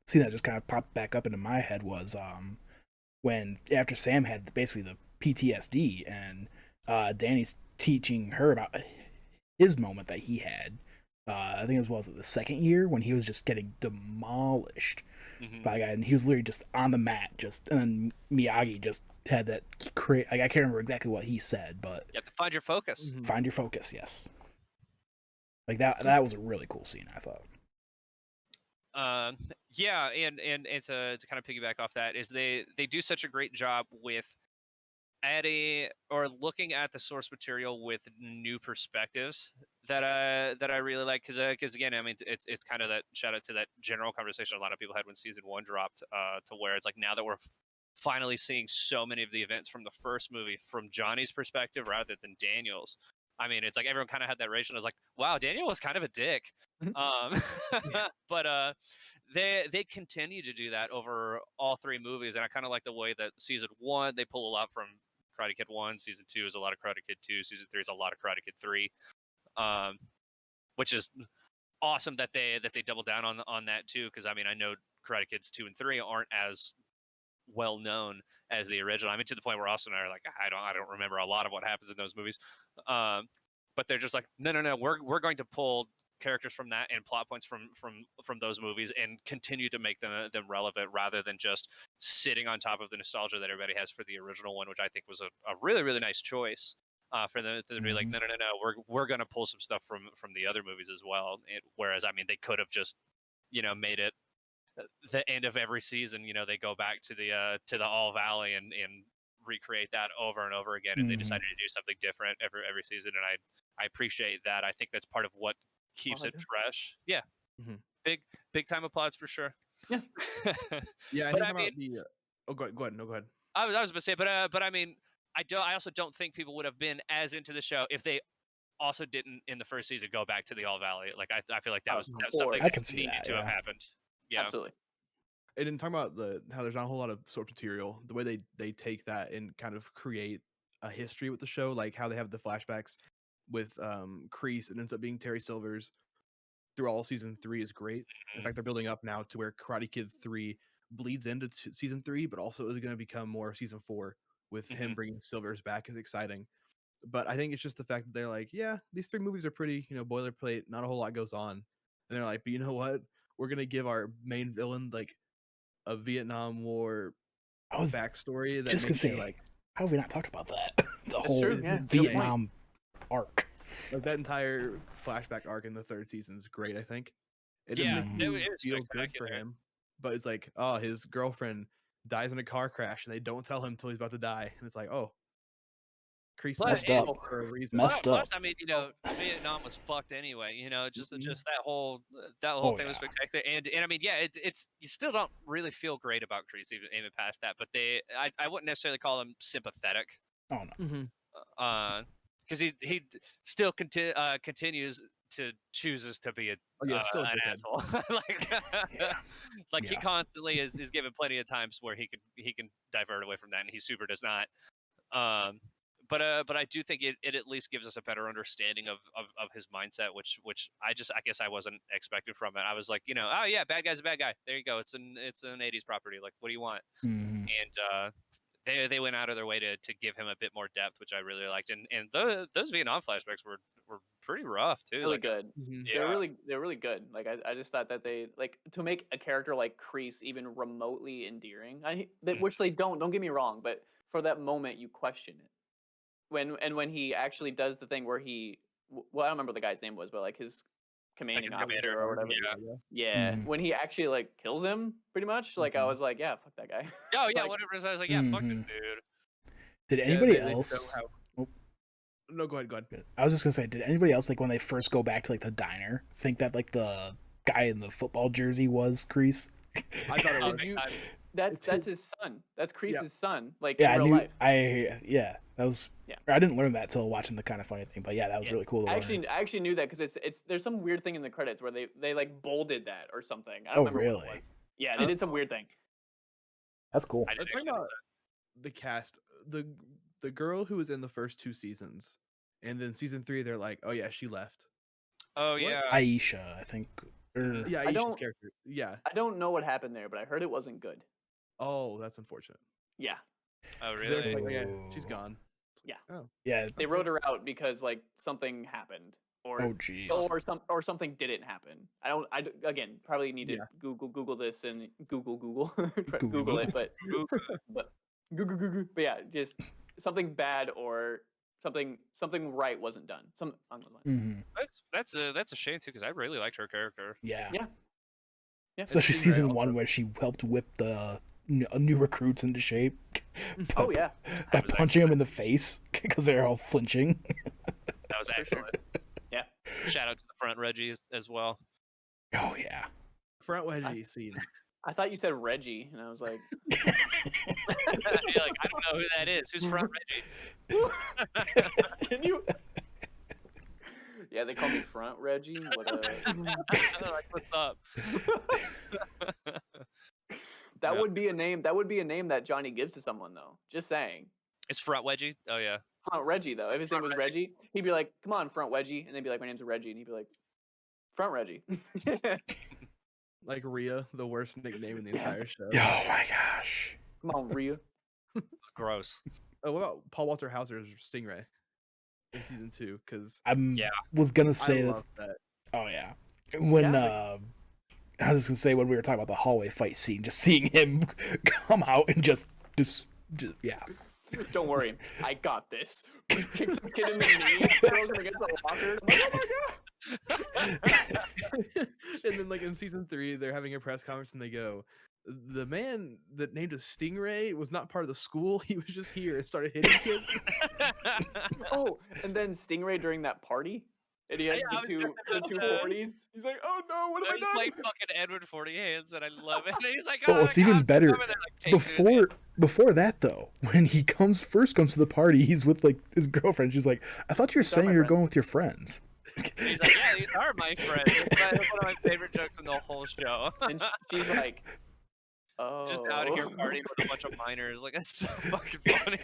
see that just kind of popped back up into my head was when after Sam had basically the PTSD and Danny's teaching her about his moment that he had. I think it was the second year when he was just getting demolished by a guy, and he was literally just on the mat, and Miyagi just had that I can't remember exactly what he said, but you have to find your focus. Find your focus, yes. Like that was a really cool scene, I thought. Yeah, and to kind of piggyback off that is they do such a great job with adding or looking at the source material with new perspectives that I really like, because again, I mean, it's kind of that shout out to that general conversation a lot of people had when season 1 dropped, to where it's like now that we're finally seeing so many of the events from the first movie from Johnny's perspective rather than Daniel's. I mean, it's like everyone kind of had that ratio. It was like, wow, Daniel was kind of a dick. But they continue to do that over all 3 movies, and I kind of like the way that season 1 they pull a lot from Karate Kid 1, season 2 is a lot of Karate Kid 2, season 3 is a lot of Karate Kid 3, which is awesome that they double down on that too, because I mean, I know Karate Kids 2 and 3 aren't as well known as the original. I mean, to the point where Austin and I are like, I don't remember a lot of what happens in those movies, but they're just like, no, we're going to pull characters from that and plot points from those movies and continue to make them relevant, rather than just sitting on top of the nostalgia that everybody has for the original one, which I think was a really, really nice choice for them to be like, no, we're going to pull some stuff from the other movies as well. Whereas, I mean, they could have just, made it the end of every season, they go back to the All Valley and recreate that over and over again, and they decided to do something different every season, and I appreciate that. I think that's part of what keeps it fresh. Yeah. Big time applause for sure. Yeah. Yeah. But I mean, go ahead. No, go ahead. I was about to say, but I mean, I also don't think people would have been as into the show if they also didn't in the first season go back to the All Valley. Like I feel like that was something that needed to have happened. Yeah, absolutely. And then talking about how there's not a whole lot of source material, the way they take that and kind of create a history with the show, like how they have the flashbacks with Kreese, it ends up being Terry Silvers through all season 3 is great. In fact, they're building up now to where Karate Kid 3 bleeds into season 3, but also is going to become more season 4 with him bringing Silvers back is exciting. But I think it's just the fact that they're like, yeah, these 3 movies are pretty, boilerplate, not a whole lot goes on. And they're like, but you know what? We're going to give our main villain like a Vietnam War backstory. That just gonna say, like, how have we not talked about that? The whole true, Vietnam arc. Like that entire flashback arc in the 3rd season is great. I think it doesn't make you feel good for him, but it's like, oh, his girlfriend dies in a car crash, and they don't tell him until he's about to die, and it's like, oh, Kreese messed up for a reason. Messed up. Plus, I mean, Vietnam was fucked anyway. Just that whole thing was spectacular. And I mean, yeah, it's you still don't really feel great about Kreese even past that. But I wouldn't necessarily call him sympathetic. Oh no. Because he still continues to chooses to be still an asshole. He constantly is given plenty of times where he can divert away from that, and he super does not. But I do think it at least gives us a better understanding of his mindset, which I guess I wasn't expecting from it. I was like, oh yeah, bad guy's a bad guy. There you go. It's an 80s property. Like, what do you want? And they went out of their way to give him a bit more depth, which I really liked. And those Vietnam flashbacks were pretty rough too. Really good. Yeah. They're really good. Like I just thought that they to make a character like Kreese even remotely endearing. Which they don't get me wrong, but for that moment you question it. When he actually does the thing where I don't remember what the guy's name was, but like his commanding officer or whatever. Yeah. When he actually like kills him, pretty much. Like I was like, yeah, fuck that guy. Oh yeah, whatever. I was like, yeah, fuck this dude. Did anybody else? No, go ahead. I was just gonna say, did anybody else when they first go back to the diner think that the guy in the football jersey was Kreese? I thought it was. That's his son. That's Kreese's son. Like yeah, in real life. That was. Yeah. I didn't learn that till watching the Kind of Funny thing, but yeah, that was really cool. To I actually knew that because it's there's some weird thing in the credits where they like bolded that or something. I don't remember really? what it was. Yeah, they did some weird thing. That's cool. Let's talk about the cast. The girl who was in the first 2 seasons, and then season 3, they're like, oh yeah, she left. Oh What? yeah, Aisha, I think. Yeah, Aisha's character. Yeah. I don't know what happened there, but I heard it wasn't good. Oh, that's unfortunate. Yeah. Oh 'Cause they're just really? like, oh, yeah, she's gone. Yeah. Oh. Yeah. They wrote her out because like something happened or jeez. or something didn't happen. Again, probably need to Google this and Google Google it, but Google. But yeah, just something bad or something right wasn't done. Some on those lines. That's a shame too because I really liked her character. Yeah. Yeah. Especially season 1 where she helped whip the new recruits into shape. Oh yeah. By punching them in the face because they're all flinching. That was excellent. Yeah. Shout out to the front Reggie as well. Oh yeah. Front Reggie scene. I thought you said Reggie, and I was like, You're like, I don't know who that is. Who's front Reggie? can you? Yeah, they call me Front Reggie. Like, what's up? That would be a name. That would be a name that Johnny gives to someone, though. Just saying. It's front Wedgie. Oh yeah. Front Reggie, though. If his name was Reggie, he'd be like, "Come on, Front Wedgie," and they'd be like, "My name's Reggie," and he'd be like, "Front Reggie." Like Rhea, the worst nickname in the entire show. Oh my gosh. Come on, Rhea. It's gross. Oh, what about Paul Walter Hauser's Stingray in season 2? Because was gonna say I this. love that. Oh yeah. When I was gonna say when we were talking about the hallway fight scene, just seeing him come out and just yeah. Don't worry, I got this. Kicks some kid in the knee, throws him against the locker. I'm like, oh my god! And then, like in season 3, they're having a press conference and they go, "The man that named us Stingray was not part of the school. He was just here and started hitting kids." Oh, and then Stingray during that party, and he has the two 40s. He's like, "Oh no, what have I done?" Playing fucking Edward 40 Hands, and I love it. And he's like, "Oh, it's even better." Like, before that though, when he comes to the party, he's with like his girlfriend. She's like, "I thought you were saying you're going with your friends." He's like, "Yeah, these are my friends." That's one of my favorite jokes in the whole show. And she's like, "Oh, just out of here partying with a bunch of minors." Like, that's so fucking funny.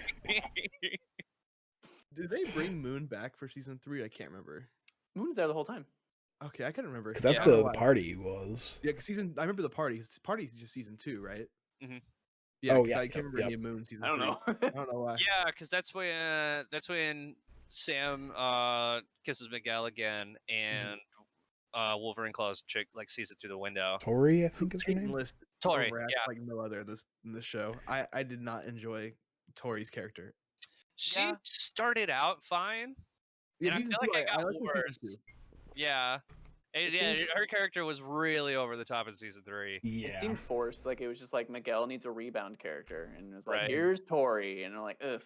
Did they bring Moon back for season 3? I can't remember. Moon's there the whole time. Okay, I can't remember. Because that's the party was. Yeah, because I remember the party. Party's just season 2, right? Mm-hmm. Yeah, I can't remember any Moon season 3. I don't know. I don't know why. Yeah, because that's when Sam kisses Miguel again, and Wolverine claws chick like sees it through the window. Tori, I think is her name. Tori, like no other in this show. I did not enjoy Tori's character. She started out fine. Yeah, I feel like it got worse. Yeah. Her character was really over the top in season 3. Yeah, it seemed forced. Like it was just like Miguel needs a rebound character, and it was like, here's Tori, and I'm like, ugh,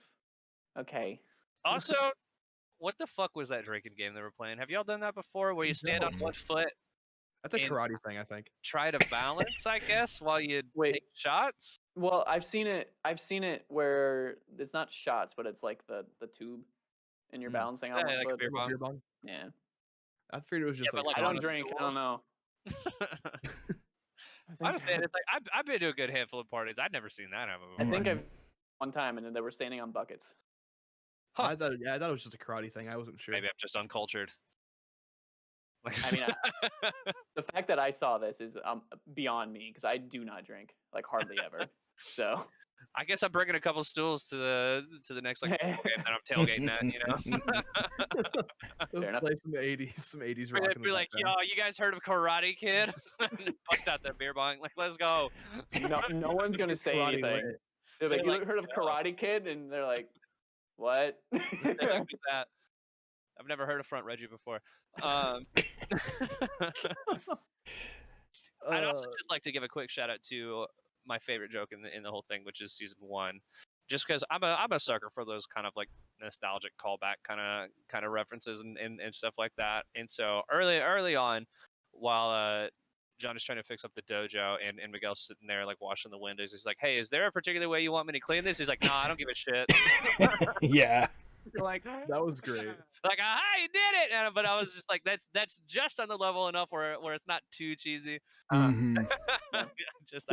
okay. Also, what the fuck was that drinking game they were playing? Have y'all done that before, where you stand on one foot? That's a karate thing, I think. Try to balance, I guess, while you take shots. Well, I've seen it where it's not shots, but it's like the tube, and you're balancing on one like foot. A beer bong. Yeah. I figured it was just like I don't drink. I don't know. I'm saying it's like I've been to a good handful of parties. I've never seen that happen before. I think I've one time, and then they were standing on buckets. Huh. I thought it was just a karate thing. I wasn't sure. Maybe I'm just uncultured. I mean, the fact that I saw this is beyond me because I do not drink, like hardly ever. So I guess I'm bringing a couple stools to the next like game that I'm tailgating at, you know. Fair enough. Play some 80s rock. They'd be like, "Yo, you guys heard of Karate Kid?" Bust out that beer bong, like, "Let's go." No one's gonna say anything. They're like, "You heard of Karate Kid?" And they're like, "What?" That. I've never heard of Front Reggie before. I'd also just like to give a quick shout out to my favorite joke in the whole thing, which is season 1, just because I'm a sucker for those kind of like nostalgic callback kind of references and stuff like that. And so early on, while John is trying to fix up the dojo, and Miguel's sitting there like washing the windows. He's like, "Hey, is there a particular way you want me to clean this?" He's like, "No, I don't give a shit." Yeah. Like that was great. Like, you did it! But I was just like, that's just on the level enough where it's not too cheesy. Mm-hmm. Just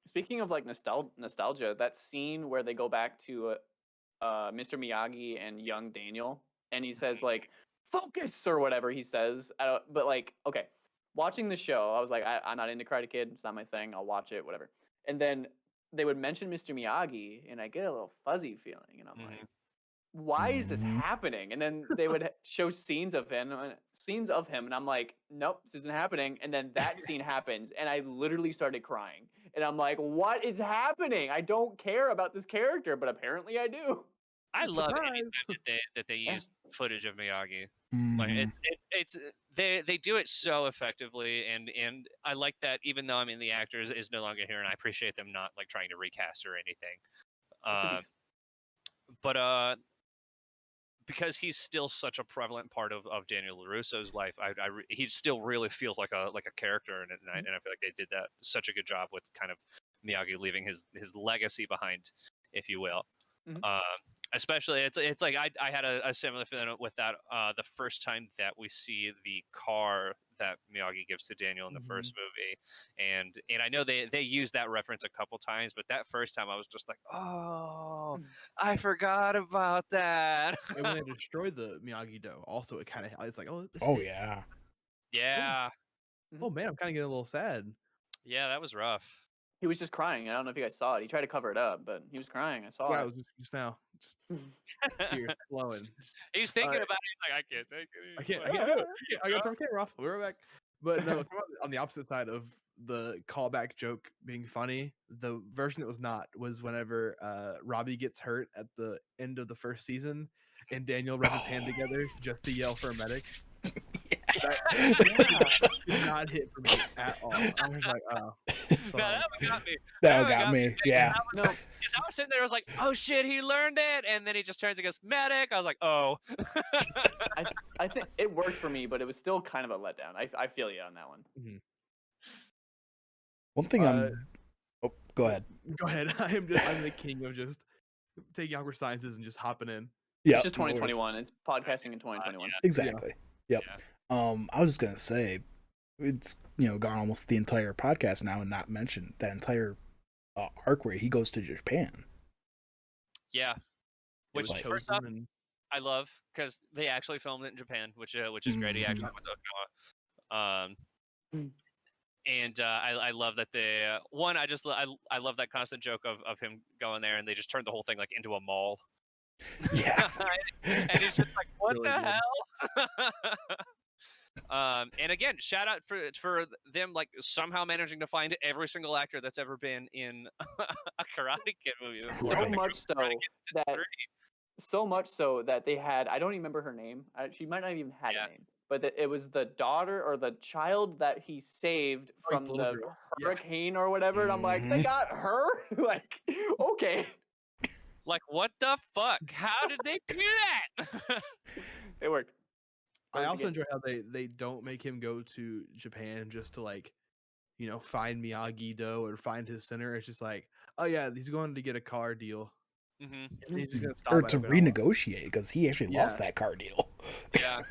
speaking of like nostalgia, that scene where they go back to Mr. Miyagi and young Daniel, and he says like focus or whatever he says. But like, okay, watching the show, I was like, I'm not into Karate Kid. It's not my thing. I'll watch it, whatever. And then they would mention Mr. Miyagi, and I get a little fuzzy feeling, and I'm like, why is this happening? And then they would show scenes of him, and I'm like, nope, this isn't happening. And then that scene happens, and I literally started crying. And I'm like, what is happening? I don't care about this character, but apparently I do. I love anytime that they use footage of Miyagi. Like it's they do it so effectively, and I like that. Even though the actor is no longer here, and I appreciate them not like trying to recast or anything. But because he's still such a prevalent part of Daniel LaRusso's life, he still really feels like a character, and I feel like they did that such a good job with kind of Miyagi leaving his legacy behind, if you will. Especially, it's like I had a similar feeling with that the first time that we see the car that Miyagi gives to Daniel in the first movie, and I know they used that reference a couple times, but that first time I was just like, oh, I forgot about that. And when they destroyed the Miyagi-Do, also it's like, oh, yeah. Oh man, I'm kind of getting a little sad. Yeah, that was rough. He was just crying. I don't know if you guys saw it. He tried to cover it up, but he was crying. I saw it. I was just now. Just tears flowing. He's thinking about it. He's like, I can't take it. I can't do it. I got to turn my camera off. We'll be right back. But no, on the opposite side of the callback joke being funny, the version that was not was whenever Robbie gets hurt at the end of the first season, and Daniel rubs his hand together just to yell for a medic. That did not hit for me at all. I was like, oh. No, that one got me. That got me. Yeah. Because I was sitting there, I was like, oh shit, he learned it, and then he just turns and goes medic. I was like, oh. I think it worked for me, but it was still kind of a letdown. I feel you on that one. One thing go ahead. Go ahead. I'm the king of just taking awkward sciences and just hopping in. Yeah, it's just 2021. It's podcasting in 2021. Exactly. Yep. I was just gonna say, it's gone almost the entire podcast now and not mentioned that entire arc where he goes to Japan. Yeah, which first off, I love because they actually filmed it in Japan, which is great. He actually went to Okinawa. And I love that they I love that constant joke of him going there, and they just turned the whole thing like into a mall. Yeah. And it's just like, what really the hell? And again, shout out for them like somehow managing to find every single actor that's ever been in a Karate Kid movie. So much so that they had, I don't even remember her name. She might not even had a name. But it was the daughter or the child that he saved from the hurricane or whatever. And I'm like, they got her? Like, okay. Like, what the fuck? How did they do that? It worked. I also enjoy how they don't make him go to Japan just to like, find Miyagi-Do or find his center. It's just like, oh yeah, he's going to get a car deal. And he's just gonna stop or to renegotiate because he actually lost that car deal. Yeah.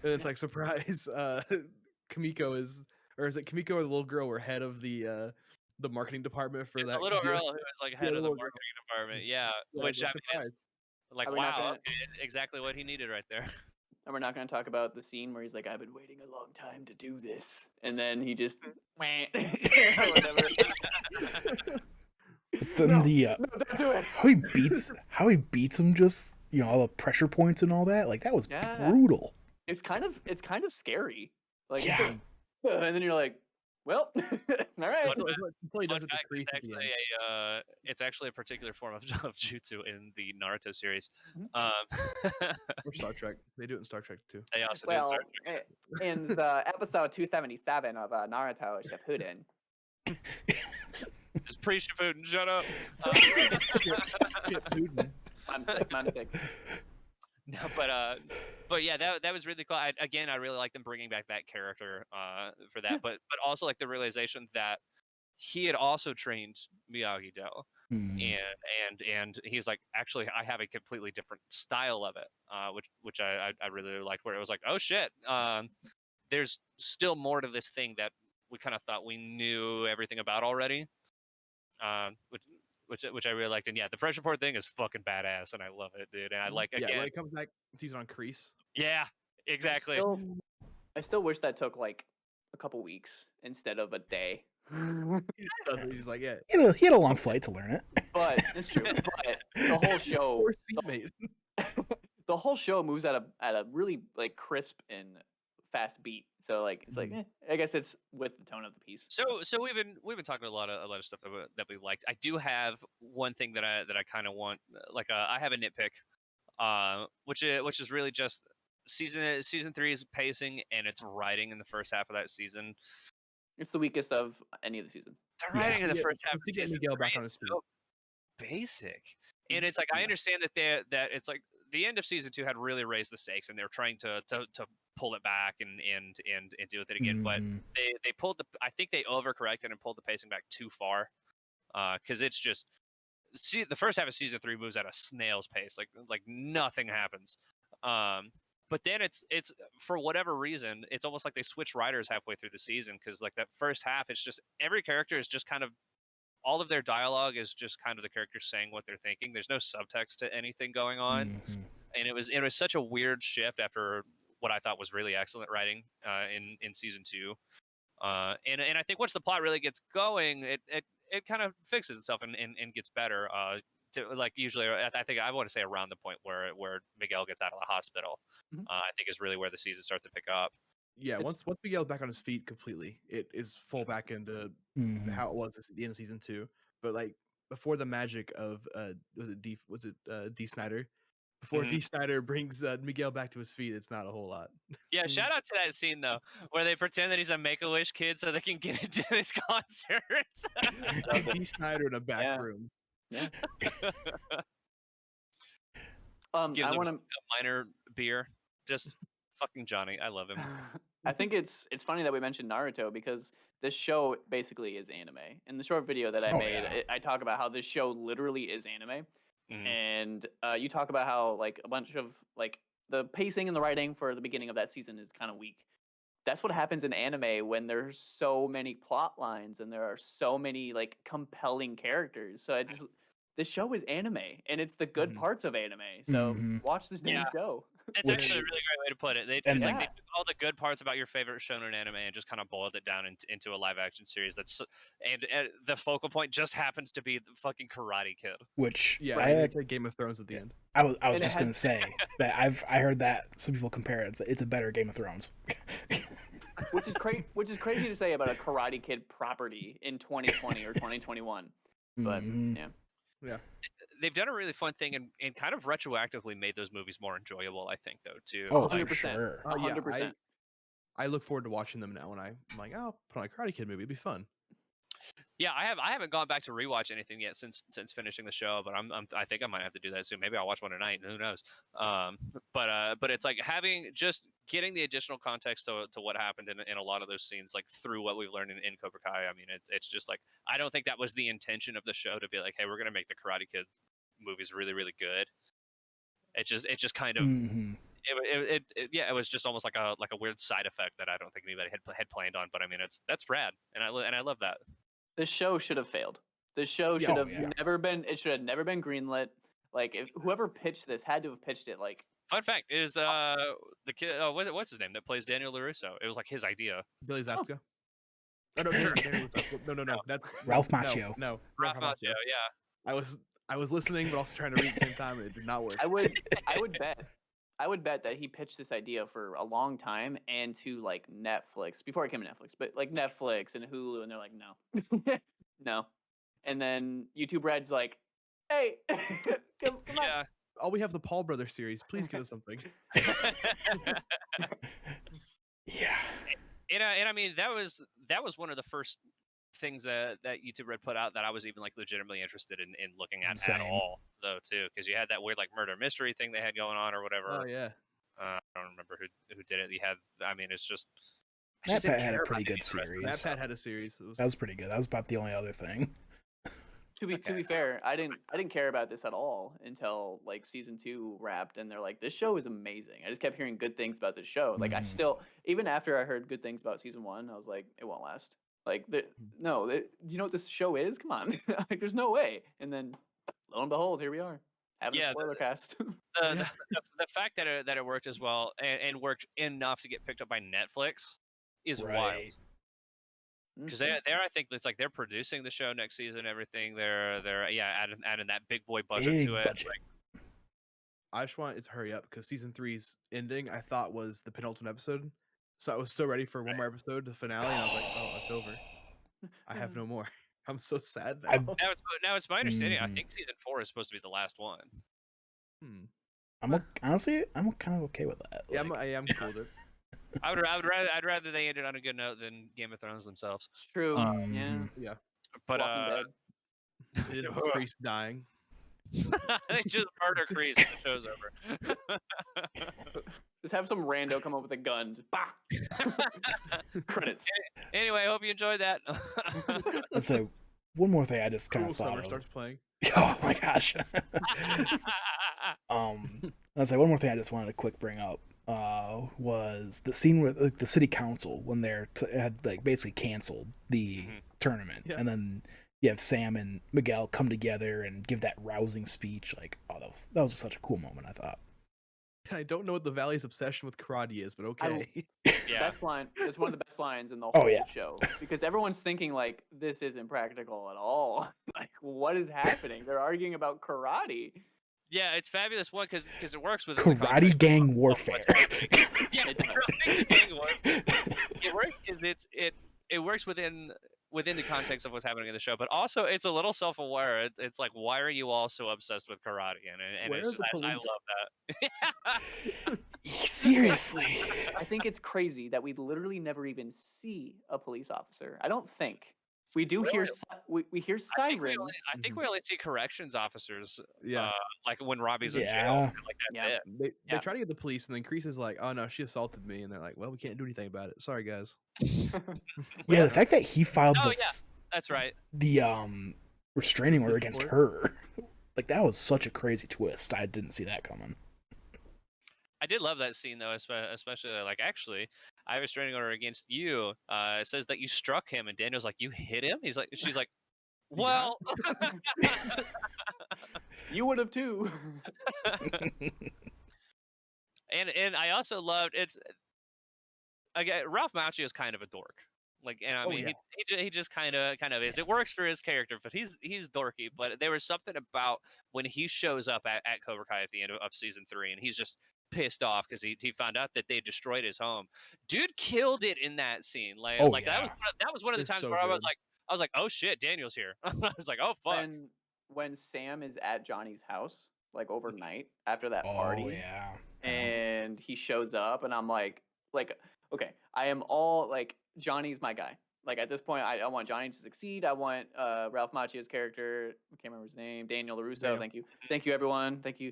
And it's like, surprise, Kimiko is it Kimiko or the little girl were head of the marketing department for that. The little girl who was like head of the marketing department. Yeah. Which is like, wow, exactly what he needed right there. And we're not going to talk about the scene where he's like, I've been waiting a long time to do this. And then he just whatever. Then don't do it. how he beats him, just all the pressure points and all that, like that was brutal. It's kind of scary. Like, and then you're like, well, all right. It's actually a particular form of jutsu in the Naruto series. Or Star Trek. They do it in Star Trek too. They also do it in Star Trek. In the episode 277 of Naruto Shippuden. It's pre-Shippuden. Shut up. I'm sick. No, but yeah, that was really cool. I really like them bringing back that character for that, but also like the realization that he had also trained Miyagi-Do, and he's like, actually, I have a completely different style of it, which I really liked, where it was like, oh shit, there's still more to this thing that we kind of thought we knew everything about already, which I really liked. And yeah, the pressure report thing is fucking badass, and I love it, dude. And I like again, when it comes back to use it on Kreese. Yeah, exactly. I still wish that took like a couple weeks instead of a day. He's like, yeah. He had a long flight to learn it. But it's true. But the whole show, Poor seatmate. the whole show moves at a really like crisp and fast beat. So like it's like I guess it's with the tone of the piece. So we've been talking a lot of stuff that we liked. I do have one thing that I kind of want, like I have a nitpick, which is really just season 3's pacing and its writing in the first half of that season. It's the weakest of any of the seasons. The writing in the first half of season Miguel 3 back on his is feet. so basic, and it's like I understand that it's like the end of season 2 had really raised the stakes, and they're trying to pull it back and deal with it again. But they pulled I think they overcorrected and pulled the pacing back too far, because it's just the first half of season 3 moves at a snail's pace, like nothing happens. But then it's for whatever reason, it's almost like they switch writers halfway through the season, because like that first half, it's just every character is just kind of, all of their dialogue is just kind of the characters saying what they're thinking. There's no subtext to anything going on, and it was kind of weird shift after what I thought was really excellent writing in season 2. And I think once the plot really gets going, it kind of fixes itself and gets better. To like usually, I think I want to say around the point where Miguel gets out of the hospital, I think is really where the season starts to pick up. Yeah, once Miguel's back on his feet completely, it is full back into how it was at the end of season 2. But like before the magic of was it D Snyder? Before D Snyder brings Miguel back to his feet, it's not a whole lot. Yeah, shout out to that scene though, where they pretend that he's a Make-A-Wish kid so they can get into his concerts. D Snyder in a back room. Yeah. Gives I him want to a minor beer. Just fucking Johnny. I love him. I think it's funny that we mentioned Naruto, because this show basically is anime. In the short video that I made, I talk about how this show literally is anime. And you talk about how like a bunch of like the pacing and the writing for the beginning of that season is kind of weak. That's what happens in anime when there's so many plot lines and there are so many like compelling characters. So this show is anime, and it's the good parts of anime. So watch this damn show. It's actually a really great way to put it. They took all the good parts about your favorite shonen anime and just kind of boiled it down into a live action series. And the focal point just happens to be the fucking Karate Kid. Which it's like Game of Thrones at the end. I was just gonna say that I heard that some people compare it. It's a better Game of Thrones. Which is crazy to say about a Karate Kid property in 2020 or 2021. But yeah. They've done a really fun thing and kind of retroactively made those movies more enjoyable, I think, though, too. Oh, 100%. Sure. 100%. I look forward to watching them now, and I'm like, oh, put on a Karate Kid movie. It'd be fun. Yeah, I haven't gone back to rewatch anything yet since finishing the show, but I think I might have to do that soon. Maybe I'll watch one tonight. Who knows? But it's like getting the additional context to what happened in a lot of those scenes, like through what we've learned in Cobra Kai. I mean, it's just like I don't think that was the intention of the show to be like, hey, we're gonna make the Karate Kid movies really, really good. It just kind of it was just almost like a weird side effect that I don't think anybody had planned on. But I mean, that's rad, and I love that. The show should have failed. The show should have never been. It should have never been greenlit. Like if whoever pitched this had to have pitched it. Like fun fact is the kid. What's his name that plays Daniel LaRusso? It was like his idea. Billy Zabka. Oh no, sure. No. That's Ralph Macchio. No, Ralph Macchio. Yeah. I was listening, but also trying to read at the same time, and it did not work. I would bet that he pitched this idea for a long time and to like Netflix before it came to Netflix, but like Netflix and Hulu, and they're like, no, no. And then YouTube Red's like, hey, come on. All we have is a Paul Brothers series. Please give us something. Yeah. And I mean that was one of the first things that YouTube Red put out that I was even like legitimately interested in looking at Same. all, though, too, because you had that weird like murder mystery thing they had going on or whatever. Oh yeah. I don't remember who did it. You had, I mean, it's just. Matt Pat had a pretty good series. Matt Pat had a series. That was pretty good. That was about the only other thing. To be fair, I didn't care about this at all until like season 2 wrapped, and they're like, this show is amazing. I just kept hearing good things about this show. Like I still, even after I heard good things about season 1, I was like, it won't last. Like do you know what this show is? Come on, like there's no way. And then lo and behold, here we are having a spoiler cast. The fact that it worked as well and worked enough to get picked up by Netflix is wild. Because they're I think it's like they're producing the show next season. Everything they're adding that big boy budget to it. Like, I just want it to hurry up because season 3's ending I thought was the penultimate episode, so I was so ready for one more episode, the finale, and I was like, oh, it's over. I have no more. I'm so sad now. Now it's my understanding. I think season 4 is supposed to be the last one. Honestly, I'm kind of okay with that. Yeah, I am cool with it. I'd rather they ended on a good note than Game of Thrones themselves. It's true. Yeah. But Priest dying. They just murder Kreese and the show's over. Just have some rando come up with a gun. Just, bah! Credits. Anyway, I hope you enjoyed that. Let's say one more thing I just kind of thought Summer of. starts playing. Oh my gosh. Let's say one more thing I just wanted to quick bring up. Was the scene with like the city council when they're had like basically canceled the tournament, and then you have Sam and Miguel come together and give that rousing speech. Like, oh, that was such a cool moment, I thought. I don't know what the Valley's obsession with karate is, but okay. Best line. It's one of the best lines in the whole show because everyone's thinking like this isn't practical at all. Like, what is happening? They're arguing about karate. Yeah, it's fabulous one because it works with karate gang warfare. Yeah, it works because it works within the context of what's happening in the show, but also it's a little self-aware. It's like, why are you all so obsessed with karate? And it's just, I love that. Seriously, I think it's crazy that we literally never even see a police officer. I don't think. We do hear we hear sirens. I think we only see corrections officers. Yeah, like when Robbie's in jail. Like that's it. They try to get the police, and then Kreese is like, "Oh no, she assaulted me," and they're like, "Well, we can't do anything about it. Sorry, guys." Yeah, the fact that he filed that's right. The restraining order against her, like that was such a crazy twist. I didn't see that coming. I did love that scene though, especially like actually, I have a restraining order against you. It says that you struck him, and Daniel's like, you hit him. She's like, well, you would have too. and I also loved again, Ralph Macchio is kind of a dork. Like, and I mean, he just kind of is. It works for his character, but he's dorky. But there was something about when he shows up at Cobra Kai at the end of season 3, and he's just pissed off because he found out that they destroyed his home. Dude killed it in that scene. That was one of the times where I was like, oh shit, Daniel's here. I was like, oh fuck. When Sam is at Johnny's house, like overnight after that party, and he shows up, and I'm like, okay, I am all like, Johnny's my guy. Like at this point, I want Johnny to succeed. I want Ralph Macchio's character. I can't remember his name. Daniel LaRusso. Thank you, everyone. Thank you.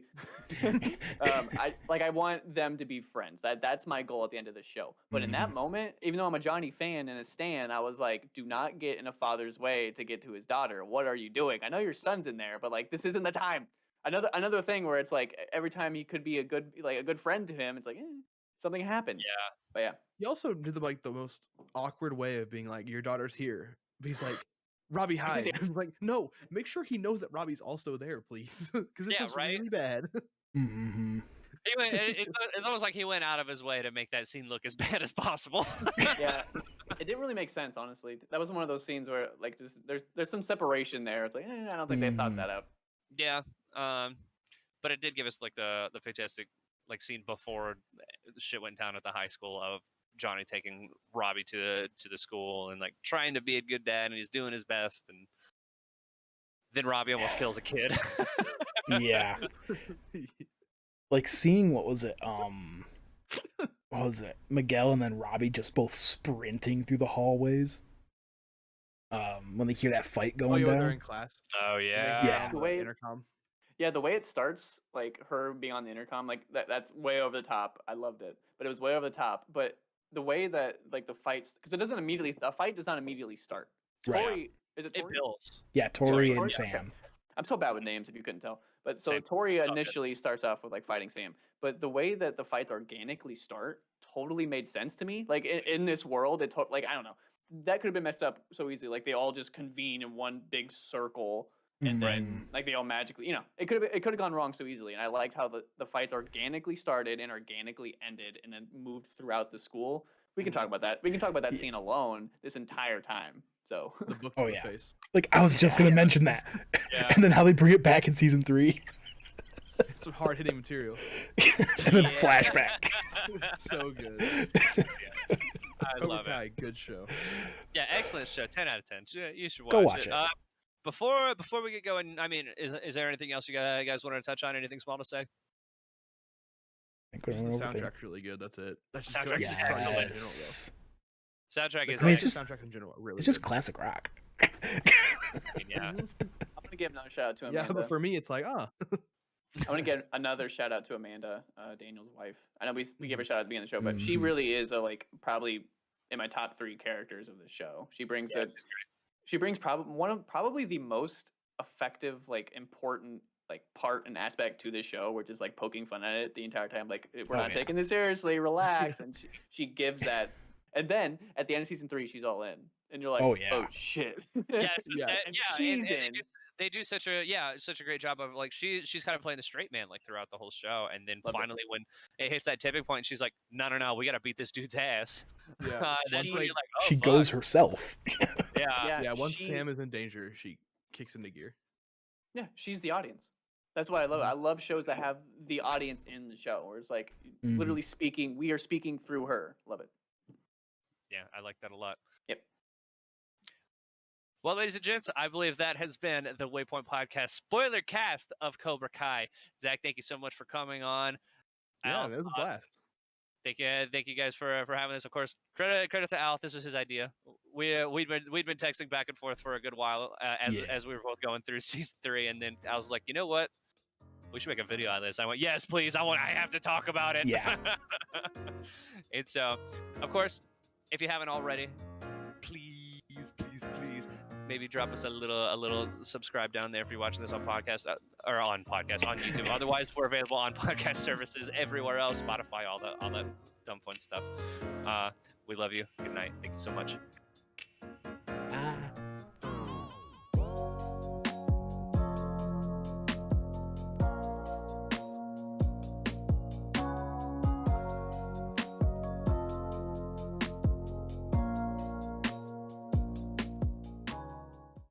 I want them to be friends. That's my goal at the end of the show. But in that moment, even though I'm a Johnny fan and a stan, I was like, do not get in a father's way to get to his daughter. What are you doing? I know your son's in there, but like this isn't the time. Another thing where it's like every time he could be a good friend to him, it's like something happens. Yeah. But yeah. He also did the most awkward way of being like, your daughter's here. But he's like, Robbie, hi. Like, no, make sure he knows that Robbie's also there, please. Because this looks really bad. It's almost like he went out of his way to make that scene look as bad as possible. Yeah. It didn't really make sense, honestly. That was one of those scenes where like there's some separation there. It's like, I don't think they thought that out. Yeah. But it did give us like the fantastic like scene before the shit went down at the high school of Johnny taking Robbie to the school and like trying to be a good dad, and he's doing his best, and then Robbie almost kills a kid. Yeah. Like seeing what was it, Miguel and then Robbie just both sprinting through the hallways. When they hear that fight Oh, going yeah, when down. they're in class. Oh and they yeah. hear Yeah. on The way- intercom. Yeah, the way it starts, like her being on the intercom, like that's way over the top. I loved it, but it was way over the top. But the way that like the fights, because the fight does not immediately start. Right. Tori, is it It Tori? builds. Yeah, Tori and Tori? Sam. I'm so bad with names if you couldn't tell. But so Same. Tori It's all good. initially starts off with like fighting Sam, but the way that the fights organically start totally made sense to me. Like in this world, like I don't know, that could have been messed up so easily. Like they all just convene in one big circle, and then like they all magically, it could have gone wrong so easily. And I liked how the fights organically started and organically ended, and then moved throughout the school. We can talk about that. We can talk about that scene alone this entire time. So The book to Oh, the yeah. face. Like I was just gonna mention that, Yeah. and then how they bring it back in season 3, It's some hard hitting material. and then flashback. So good. I Cobra love it. Kai, good show. Yeah, excellent show. 10 out of 10. You should watch Go watch it. Before we get going, I mean, is there anything else you guys wanted to touch on? Anything small to say? I think we're Just the over everything. soundtrack's really good. That's it. That's just Soundtrack good. is Soundtrack in general, though. Yes. Soundtrack The is I mean, it's Cobra just- soundtrack in general, really. It's just good. classic rock. yeah. I'm gonna give another shout out to Amanda. Yeah, but for me, it's like I want to give another shout out to Amanda, Daniel's wife. I know we gave her a shout out at the beginning of the show, but she Mhm. really is probably in my top 3 characters of the show. She brings probably the most effective, like important, like part and aspect to this show, which is like poking fun at it the entire time. Like we're not taking this seriously, relax. And she gives that, and then at the end of season 3, she's all in, and you're like, Oh, yeah. oh shit, Yes, Yeah. And yeah, she's and in. they do such a great job of like she's kind of playing the straight man like throughout the whole show, and then Love it. finally when it hits that tipping point, she's like, no, we gotta beat this dude's ass. Yeah. Then She- you're like, oh, She fuck. goes herself. Yeah. Yeah, once she- Sam is in danger, she kicks into gear. Yeah, she's the audience. That's why I love it. I love shows that have the audience in the show, where it's like Mhm. literally speaking. We are speaking through her. Love it. Yeah, I like that a lot. Yep. Well, ladies and gents, I believe that has been the Waypoint Podcast spoiler cast of Cobra Kai. Zach, thank you so much for coming on. Yeah, Al, it was a blast. thank you guys for having this. Of course, credit to Al. This was his idea. We'd been texting back and forth for a good while as we were both going through season 3, and then I was like, you know what? We should make a video on this. I went, yes, please. I have to talk about it. Yeah. And so, of course, if you haven't already, please, maybe drop us a little subscribe down there if you're watching this on podcast or on YouTube. Otherwise, we're available on podcast services everywhere else, Spotify, all that dumb fun stuff. We love you. Good night. Thank you so much.